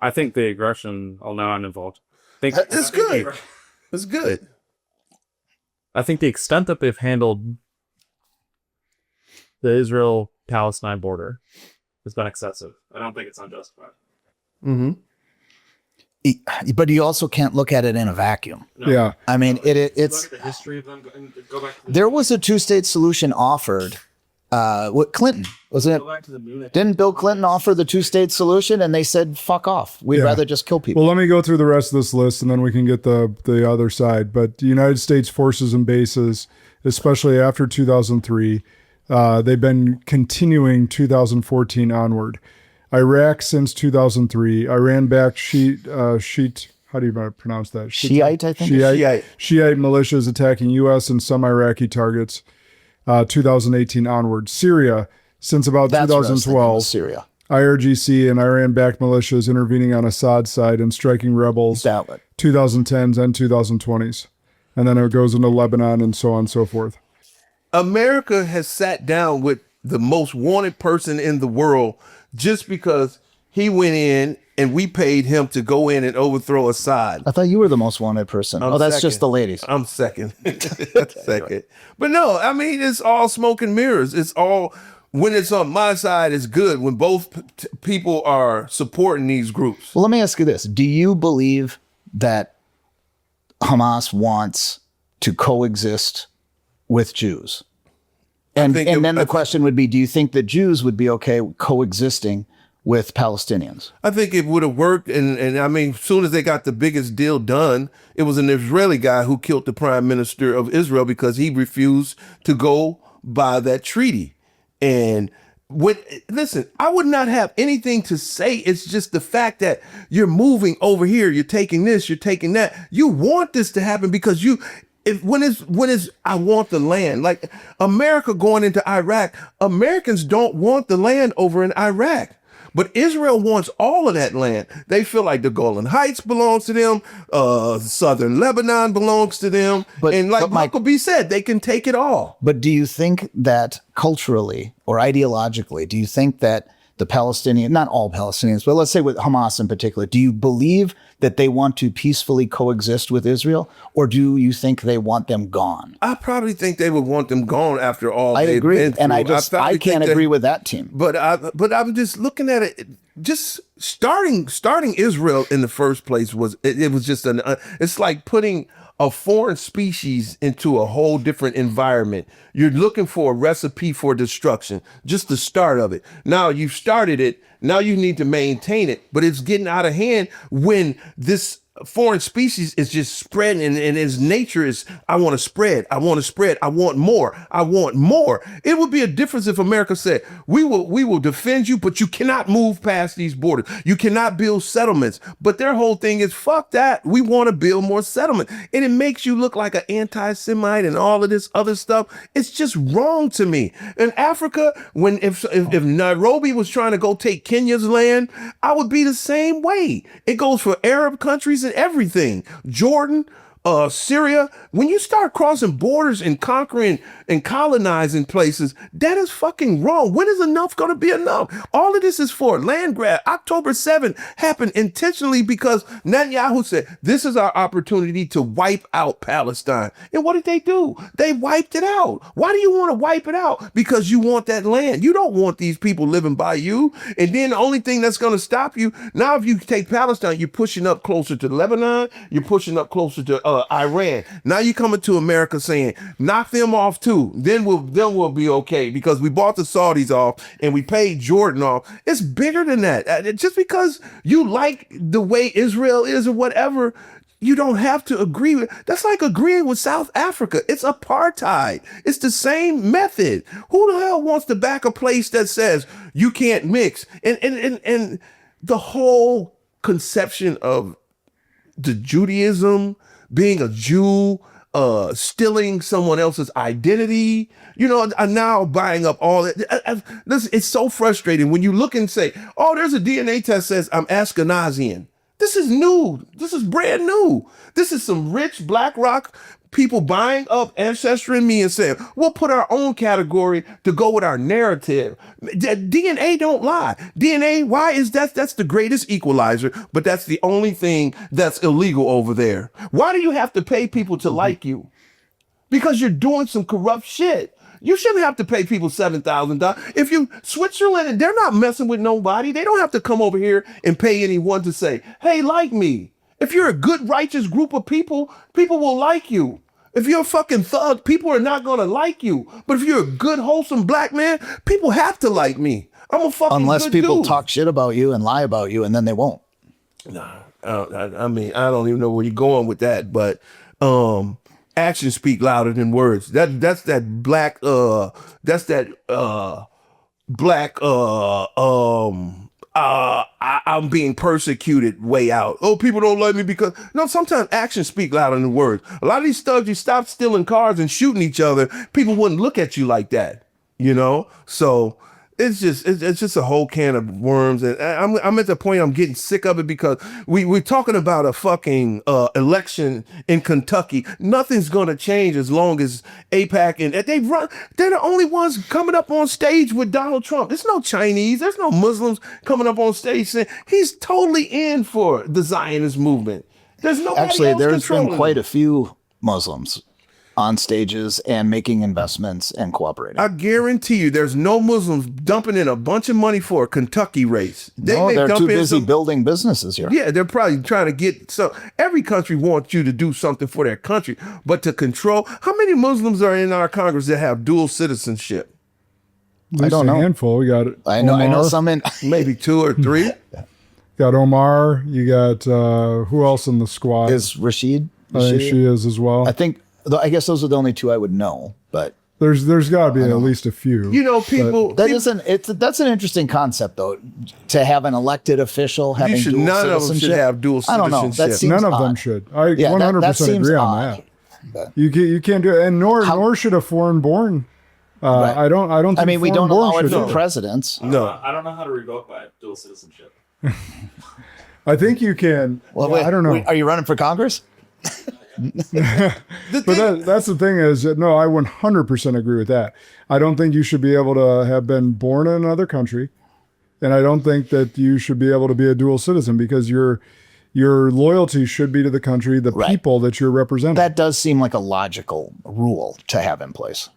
[SPEAKER 5] I think the aggression. Oh no, I'm involved.
[SPEAKER 1] It's good. It's good.
[SPEAKER 5] I think the extent that they've handled the Israel-Palestine border has been excessive. I don't think it's unjustified.
[SPEAKER 1] Mm-hmm.
[SPEAKER 2] But you also can't look at it in a vacuum.
[SPEAKER 4] No. Yeah.
[SPEAKER 2] I mean, it's...
[SPEAKER 5] Look at the history of them and go back to
[SPEAKER 2] there was a two-state solution offered what Clinton wasn't
[SPEAKER 5] Go back to the moon.
[SPEAKER 2] it? Didn't Bill Clinton offer the 2-state solution, and they said fuck off? We'd
[SPEAKER 4] Yeah.
[SPEAKER 2] rather just kill people.
[SPEAKER 4] Well, let me go through the rest of this list, and then we can get the other side. But the United States forces and bases, especially after 2003, they've been continuing 2014 onward. Iraq since 2003. Iran backed Shiite. How do you pronounce that?
[SPEAKER 2] Shiite, I think.
[SPEAKER 4] Shiite militias attacking U.S. and some Iraqi targets. 2018 onward. Syria since about
[SPEAKER 2] That's what I was thinking,
[SPEAKER 4] 2012.
[SPEAKER 2] was Syria.
[SPEAKER 4] IRGC and Iran-backed militias intervening on Assad's side and striking rebels.
[SPEAKER 2] That one.
[SPEAKER 4] 2010s and 2020s. And then it goes into Lebanon and so on and so forth.
[SPEAKER 1] America has sat down with the most wanted person in the world just because he went in and we paid him to go in and overthrow Assad.
[SPEAKER 2] I thought you were the most wanted person.
[SPEAKER 1] I'm
[SPEAKER 2] That's
[SPEAKER 1] second.
[SPEAKER 2] just the ladies.
[SPEAKER 1] I'm second. Second. But no, I mean, it's all smoke and mirrors. It's all, when it's on my side, it's good. When both people are supporting these groups.
[SPEAKER 2] Well, let me ask you this. Do you believe that Hamas wants to coexist with Jews? And
[SPEAKER 1] think
[SPEAKER 2] then the question would be, do you think that Jews would be okay coexisting with Palestinians?
[SPEAKER 1] I think it would have worked. And I mean, as soon as they got the biggest deal done, it was an Israeli guy who killed the prime minister of Israel because he refused to go by that treaty. And listen, I would not have anything to say. It's just the fact that you're moving over here, you're taking this, you're taking that. You want this to happen because when is I want the land. Like America going into Iraq, Americans don't want the land over in Iraq. But Israel wants all of that land. They feel like the Golan Heights belongs to them. Southern Lebanon belongs to them. And like Michael B said, they can take it all.
[SPEAKER 2] But do you think that culturally or ideologically, do you think that the Palestinian, not all Palestinians, but let's say with Hamas in particular, do you believe that they want to peacefully coexist with Israel, or do you think they want them gone?
[SPEAKER 1] I probably think they would want them gone after all.
[SPEAKER 2] I agree,
[SPEAKER 1] been
[SPEAKER 2] and
[SPEAKER 1] through.
[SPEAKER 2] I can't agree with that team.
[SPEAKER 1] But I'm just looking at it. Just starting Israel in the first place was it was just it's like putting a foreign species into a whole different environment. You're looking for a recipe for destruction, just the start of it. Now you've started it. Now you need to maintain it, but it's getting out of hand when this foreign species is just spreading and its nature is, I want to spread, I want more. It would be a difference if America said, we will defend you, but you cannot move past these borders. You cannot build settlements. But their whole thing is, fuck that. We want to build more settlement. And it makes you look like an anti-Semite and all of this other stuff. It's just wrong to me. In Africa, if Nairobi was trying to go take Kenya's land, I would be the same way. It goes for Arab countries and everything. Jordan, Syria, when you start crossing borders and conquering and colonizing places, that is fucking wrong. When is enough going to be enough? All of this is for land grab. October 7th happened intentionally because Netanyahu said, this is our opportunity to wipe out Palestine. And what did they do? They wiped it out. Why do you want to wipe it out? Because you want that land. You don't want these people living by you. And then the only thing that's going to stop you, now if you take Palestine, you're pushing up closer to Lebanon, you're pushing up closer to Iran. Now you're coming to America saying, knock them off too. Then we'll be okay because we bought the Saudis off and we paid Jordan off. It's bigger than that. Just because you like the way Israel is or whatever, you don't have to agree with. That's like agreeing with South Africa. It's apartheid. It's the same method. Who the hell wants to back a place that says you can't mix? And the whole conception of the Judaism, being a Jew, stealing someone else's identity, I'm now buying up all that. Listen, it's so frustrating when you look and say, oh, there's a DNA test that says I'm Ashkenazian. This is new. This is brand new. This is some rich BlackRock people buying up Ancestry and me and saying, we'll put our own category to go with our narrative. DNA don't lie. DNA, why is that's the greatest equalizer, but that's the only thing that's illegal over there. Why do you have to pay people to like you? Because you're doing some corrupt shit. You shouldn't have to pay people $7,000. Switzerland, they're not messing with nobody. They don't have to come over here and pay anyone to say, hey, like me. If you're a good, righteous group of people, people will like you. If you're a fucking thug, people are not gonna like you. But if you're a good, wholesome black man, people have to like me. I'm a fucking
[SPEAKER 2] Unless
[SPEAKER 1] good
[SPEAKER 2] people
[SPEAKER 1] dude.
[SPEAKER 2] talk shit about you and lie about you, and then they won't.
[SPEAKER 1] I mean, I don't even know where you're going with that, but actions speak louder than words. That's that black I'm being persecuted way out. Oh, people don't like me because no, sometimes actions speak louder than words. A lot of these thugs, you stop stealing cars and shooting each other, people wouldn't look at you like that, you know? So it's just a whole can of worms, and I'm at the point I'm getting sick of it because we're talking about a fucking election in Kentucky. Nothing's gonna change as long as AIPAC and they're the only ones coming up on stage with Donald Trump. There's no Chinese, there's no Muslims coming up on stage saying he's totally in for the Zionist movement. There's no
[SPEAKER 2] Actually, there's been quite a few Muslims on stages and making investments and cooperating.
[SPEAKER 1] I guarantee you there's no Muslims dumping in a bunch of money for a Kentucky race.
[SPEAKER 2] They're too busy building businesses here.
[SPEAKER 1] Yeah, they're probably trying to get, so every country wants you to do something for their country, but to control, how many Muslims are in our Congress that have dual citizenship?
[SPEAKER 4] I don't know. A handful. We got
[SPEAKER 2] I know some in
[SPEAKER 1] maybe 2 or 3.
[SPEAKER 4] Got Omar. You got who else in the squad?
[SPEAKER 2] Is Rashid?
[SPEAKER 4] I think she is as well.
[SPEAKER 2] I guess those are the only 2 I would know, but
[SPEAKER 4] there's got to be at least a few.
[SPEAKER 1] You know, people.
[SPEAKER 2] That's an interesting concept, though, to have an elected official having dual citizenship.
[SPEAKER 1] None of them should have dual citizenship.
[SPEAKER 2] I don't know. That seems
[SPEAKER 4] None of
[SPEAKER 2] odd.
[SPEAKER 4] them should. I 100% agree on that.
[SPEAKER 2] But
[SPEAKER 4] You can't do it, and nor should a foreign-born.
[SPEAKER 2] Right.
[SPEAKER 4] I don't. Think
[SPEAKER 2] we don't allow it
[SPEAKER 4] should
[SPEAKER 2] for presidents.
[SPEAKER 1] No.
[SPEAKER 5] I don't know how to revoke my dual citizenship.
[SPEAKER 4] I think you can.
[SPEAKER 2] Well,
[SPEAKER 4] I don't know.
[SPEAKER 2] Wait, are you running for Congress?
[SPEAKER 4] But that's the thing is that, no, I 100% agree with that. I don't think you should be able to have been born in another country, and I don't think that you should be able to be a dual citizen because your loyalty should be to the country, the people that you're representing.
[SPEAKER 2] That does seem like a logical rule to have in place.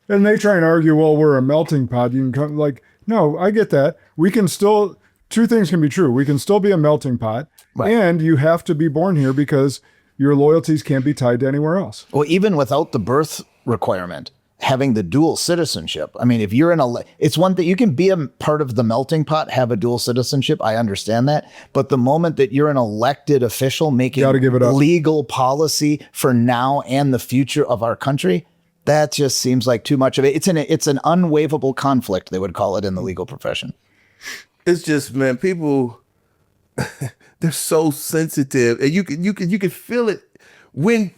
[SPEAKER 4] And they try and argue, well, we're a melting pot. You can come, like, no, I get that. We can still, 2 things can be true. We can still be a melting pot, and you have to be born here because your loyalties can't be tied to anywhere else.
[SPEAKER 2] Well, even without the birth requirement, having the dual citizenship. I mean, if you're it's one thing, you can be a part of the melting pot, have a dual citizenship. I understand that. But the moment that you're an elected official making legal policy for now and the future of our country, that just seems like too much of it. It's an unwaivable conflict, they would call it in the legal profession.
[SPEAKER 1] It's just, man, people, they're so sensitive, and you can feel it when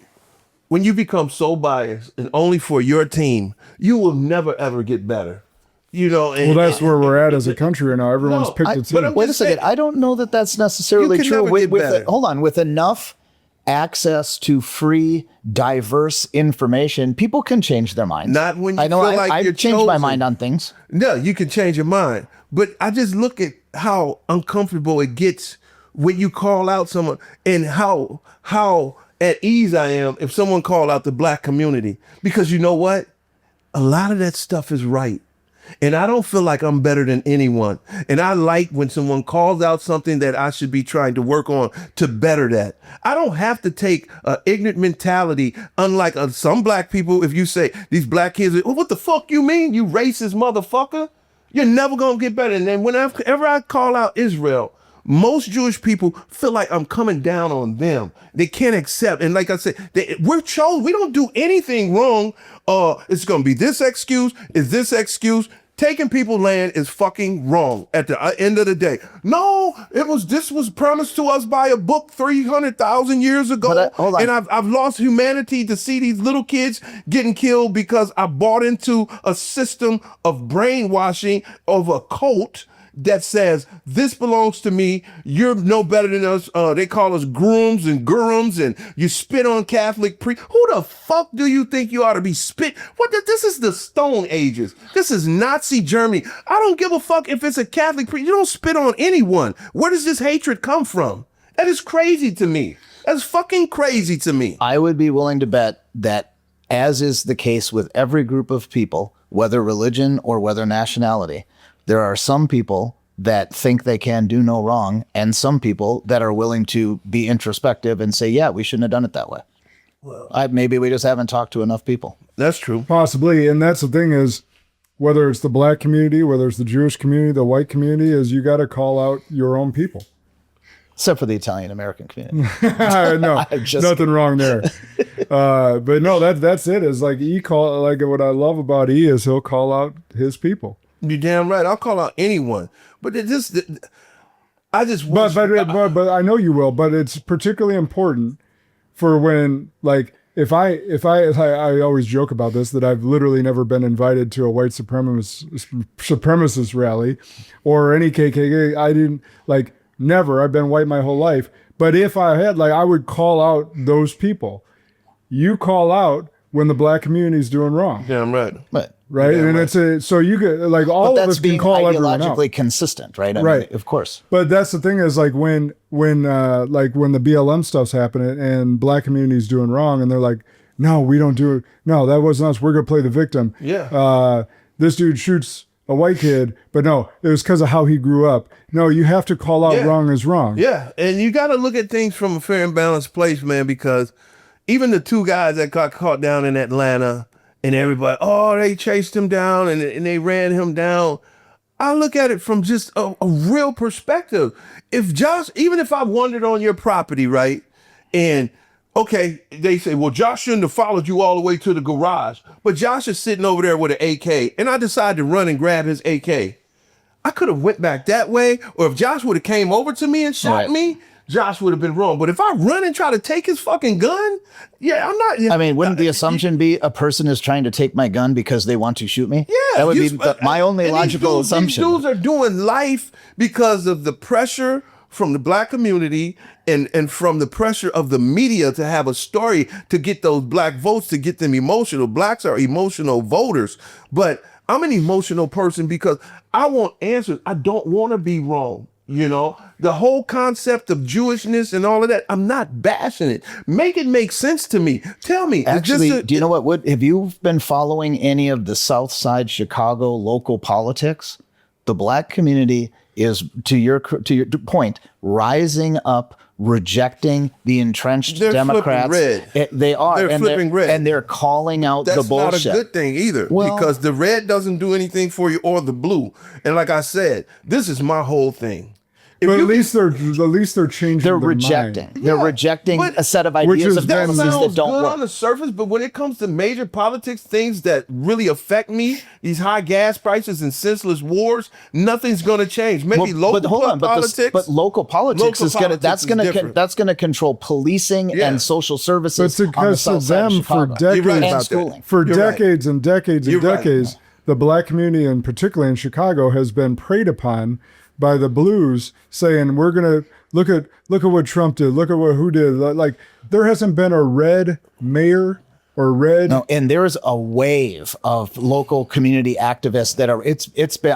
[SPEAKER 1] you become so biased and only for your team. You will never ever get better, you know. And,
[SPEAKER 4] well, that's where we're at as a country right now. Everyone's picked a team.
[SPEAKER 2] Wait a second, I don't know that that's necessarily true. With enough access to free, diverse information, people can change their minds.
[SPEAKER 1] Not when you feel like
[SPEAKER 2] I've
[SPEAKER 1] you're
[SPEAKER 2] changed my
[SPEAKER 1] chosen.
[SPEAKER 2] mind on things.
[SPEAKER 1] No, you can change your mind, but I just look at how uncomfortable it gets when you call out someone, and how at ease I am if someone call out the black community, because you know what? A lot of that stuff is right. And I don't feel like I'm better than anyone. And I like when someone calls out something that I should be trying to work on to better that. I don't have to take an ignorant mentality, unlike some black people. If you say these black kids, well, what the fuck you mean, you racist motherfucker? You're never going to get better. And then whenever I call out Israel, most Jewish people feel like I'm coming down on them. They can't accept. And like I said, we're chosen. We don't do anything wrong. It's going to be this excuse. Is this excuse? Taking people's land is fucking wrong at the end of the day. No, this was promised to us by a book 300,000 years ago.
[SPEAKER 2] Hold on.
[SPEAKER 1] And I've lost humanity to see these little kids getting killed because I bought into a system of brainwashing of a cult that says this belongs to me. You're no better than us. They call us grooms and gurums, and you spit on Catholic priests. Who the fuck do you think you ought to be spit? This is the Stone Ages. This is Nazi Germany. I don't give a fuck if it's a Catholic priest. You don't spit on anyone. Where does this hatred come from? That is crazy to me. That's fucking crazy to me.
[SPEAKER 2] I would be willing to bet that, as is the case with every group of people, whether religion or whether nationality, there are some people that think they can do no wrong, and some people that are willing to be introspective and say, yeah, we shouldn't have done it that way. Maybe we just haven't talked to enough people.
[SPEAKER 1] That's true.
[SPEAKER 4] Possibly. And that's the thing is, whether it's the black community, whether it's the Jewish community, the white community, is you got to call out your own people.
[SPEAKER 2] Except for the Italian American community.
[SPEAKER 4] No, nothing wrong there. But no, that's it. Is like what I love about E is he'll call out his people.
[SPEAKER 1] You're damn right. I'll call out anyone. But I just wish,
[SPEAKER 4] but I know you will. But it's particularly important for when, like, if I always joke about this, that I've literally never been invited to a white supremacist rally or any KKK. I didn't, like, never. I've been white my whole life. But if I had, like, I would call out those people. You call out when the black community is doing wrong.
[SPEAKER 1] Damn right.
[SPEAKER 4] Right.
[SPEAKER 1] Yeah,
[SPEAKER 4] and
[SPEAKER 1] right.
[SPEAKER 4] so you get, like, all of us can call everyone out.
[SPEAKER 2] Ideologically consistent, right? I
[SPEAKER 4] Right.
[SPEAKER 2] mean, of course.
[SPEAKER 4] But that's the thing is, like, when the BLM stuff's happening and black community's doing wrong and they're like, no, we don't do it. No, that wasn't us. We're going to play the victim.
[SPEAKER 1] Yeah.
[SPEAKER 4] This dude shoots a white kid, but no, it was because of how he grew up. No, you have to call out wrong is wrong.
[SPEAKER 1] Yeah. And you got to look at things from a fair and balanced place, man, because even the two guys that got caught down in Atlanta, and everybody, they chased him down and they ran him down. I look at it from just a real perspective. Even if I wandered on your property, right? And okay, they say, well, Josh shouldn't have followed you all the way to the garage. But Josh is sitting over there with an AK, and I decided to run and grab his AK. I could have went back that way, or if Josh would have came over to me and shot me, Josh would have been wrong. But if I run and try to take his fucking gun, I'm not.
[SPEAKER 2] I mean, wouldn't the assumption be a person is trying to take my gun because they want to shoot me?
[SPEAKER 1] Yeah.
[SPEAKER 2] That would be my only logical assumption.
[SPEAKER 1] These dudes are doing life because of the pressure from the black community and from the pressure of the media to have a story to get those black votes, to get them emotional. Blacks are emotional voters. But I'm an emotional person because I want answers. I don't want to be wrong. You know, the whole concept of Jewishness and all of that, I'm not bashing it. Make it make sense to me. Tell me.
[SPEAKER 2] Actually, do you know what? Have you been following any of the South Side Chicago local politics? The black community is, to your point, rising up, rejecting the entrenched Democrats.
[SPEAKER 1] Red.
[SPEAKER 2] They are.
[SPEAKER 1] They're flipping red.
[SPEAKER 2] And they're calling out the bullshit.
[SPEAKER 1] That's not a good thing either, because the red doesn't do anything for you, or the blue. And like I said, this is my whole thing.
[SPEAKER 4] But at least they're changing.
[SPEAKER 2] They're rejecting. They're rejecting a set of ideas of policies that don't
[SPEAKER 1] good
[SPEAKER 2] work
[SPEAKER 1] on the surface. But when it comes to major politics, things that really affect me, these high gas prices and senseless wars, nothing's going to change. Maybe local politics.
[SPEAKER 2] But local politics is going to that's going to control policing and social services.
[SPEAKER 4] But because of them for decades, decades and decades and decades, the black community, and particularly in Chicago, has been preyed upon by the blues, saying we're gonna look at what Trump did, look at who did. Like, there hasn't been a red mayor or red.
[SPEAKER 2] No, and there's a wave of local community activists that are.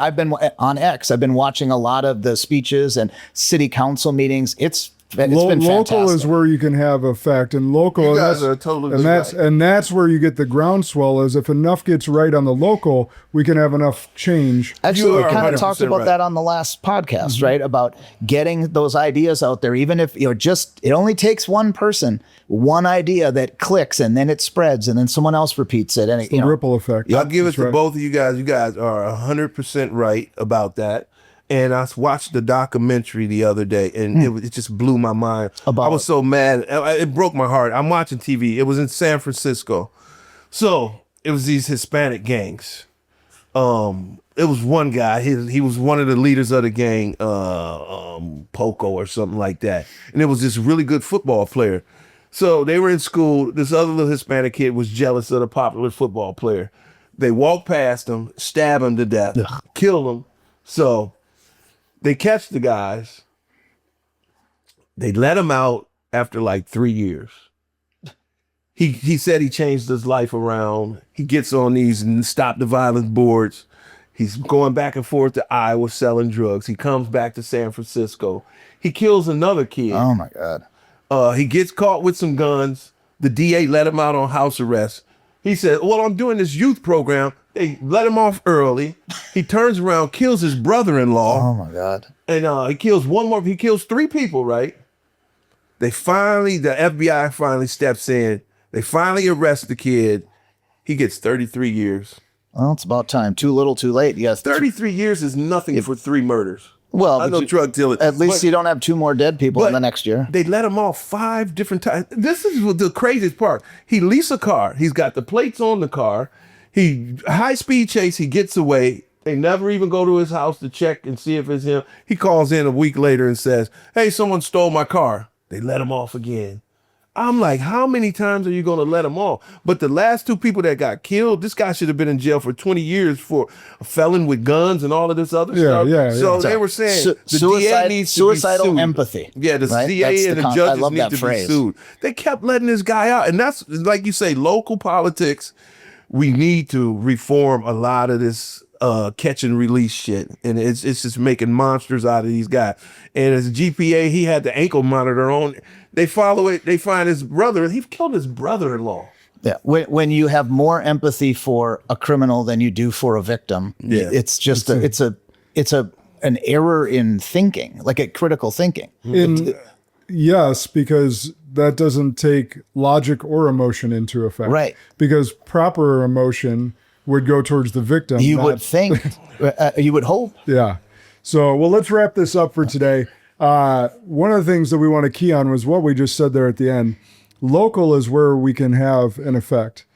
[SPEAKER 2] I've been on X. I've been watching a lot of the speeches and city council meetings. It's been fantastic.
[SPEAKER 4] Local is where you can have effect, and local.
[SPEAKER 1] You guys are totally right.
[SPEAKER 4] And that's where you get the groundswell. Is if enough gets right on the local, we can have enough change.
[SPEAKER 2] Actually, we kind of talked about that on the last podcast, right? About getting those ideas out there, even if it only takes one person, one idea that clicks, and then it spreads, and then someone else repeats it, and
[SPEAKER 4] it's the ripple effect.
[SPEAKER 1] I'll give it to both of you guys. You guys are 100% right about that. And I watched the documentary the other day, and it just blew my mind. I was so mad. It broke my heart. I'm watching TV. It was in San Francisco. So it was these Hispanic gangs. It was one guy. He was one of the leaders of the gang, Poco or something like that. And it was this really good football player. So they were in school. This other little Hispanic kid was jealous of the popular football player. They walked past him, stab him to death, kill him. So they catch the guys. They let him out after like 3 years. He said he changed his life around. He gets on these Stop the Violence boards. He's going back and forth to Iowa selling drugs. He comes back to San Francisco. He kills another kid.
[SPEAKER 2] Oh my God.
[SPEAKER 1] He gets caught with some guns. The DA let him out on house arrest. He said, well, I'm doing this youth program. They let him off early. He turns around, kills his brother-in-law.
[SPEAKER 2] Oh my God.
[SPEAKER 1] And he kills one more. He kills 3 people, right? The FBI finally steps in. They finally arrest the kid. He gets 33 years.
[SPEAKER 2] Well, it's about time. Too little, too late. Yes.
[SPEAKER 1] 33 years is nothing for 3 murders.
[SPEAKER 2] Well,
[SPEAKER 1] I know drug dealers.
[SPEAKER 2] At least you don't have 2 more dead people in the next year.
[SPEAKER 1] They let him off 5 different times. This is the craziest part. He leases a car. He's got the plates on the car. He high speed chase. He gets away. They never even go to his house to check and see if it's him. He calls in a week later and says, "Hey, someone stole my car." They let him off again. I'm like, how many times are you going to let him off? But the last 2 people that got killed, this guy should have been in jail for 20 years for a felon with guns and all of this other stuff. So they were saying the DA needs
[SPEAKER 2] suicidal
[SPEAKER 1] to be sued.
[SPEAKER 2] empathy.
[SPEAKER 1] Yeah, the
[SPEAKER 2] right?
[SPEAKER 1] DA and the judges need to
[SPEAKER 2] phrase.
[SPEAKER 1] be sued. They kept letting this guy out. And that's, like you say, local politics. We need to reform a lot of this catch and release shit, and it's just making monsters out of these guys. And as a GPA, he had the ankle monitor on. They follow it. They find his brother. He killed his brother-in-law.
[SPEAKER 2] Yeah, when you have more empathy for a criminal than you do for a victim, it's just it's an error in thinking, like a critical thinking.
[SPEAKER 4] Yes, because that doesn't take logic or emotion into effect.
[SPEAKER 2] Right.
[SPEAKER 4] Because proper emotion would go towards the victim.
[SPEAKER 2] You would think, you would hope.
[SPEAKER 4] Yeah. So, well, let's wrap this up for today. One of the things that we want to key on was what we just said there at the end. Local is where we can have an effect.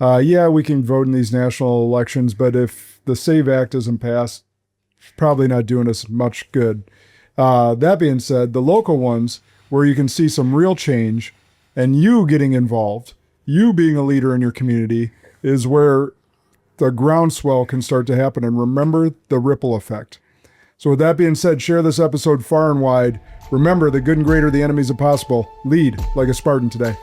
[SPEAKER 4] We can vote in these national elections, but if the SAVE Act isn't passed, it's probably not doing us much good. That being said, the local ones where you can see some real change and you getting involved, you being a leader in your community, is where the groundswell can start to happen. And remember the ripple effect. So with that being said, share this episode far and wide. Remember, the good and great are the enemies of possible. Lead like a Spartan today.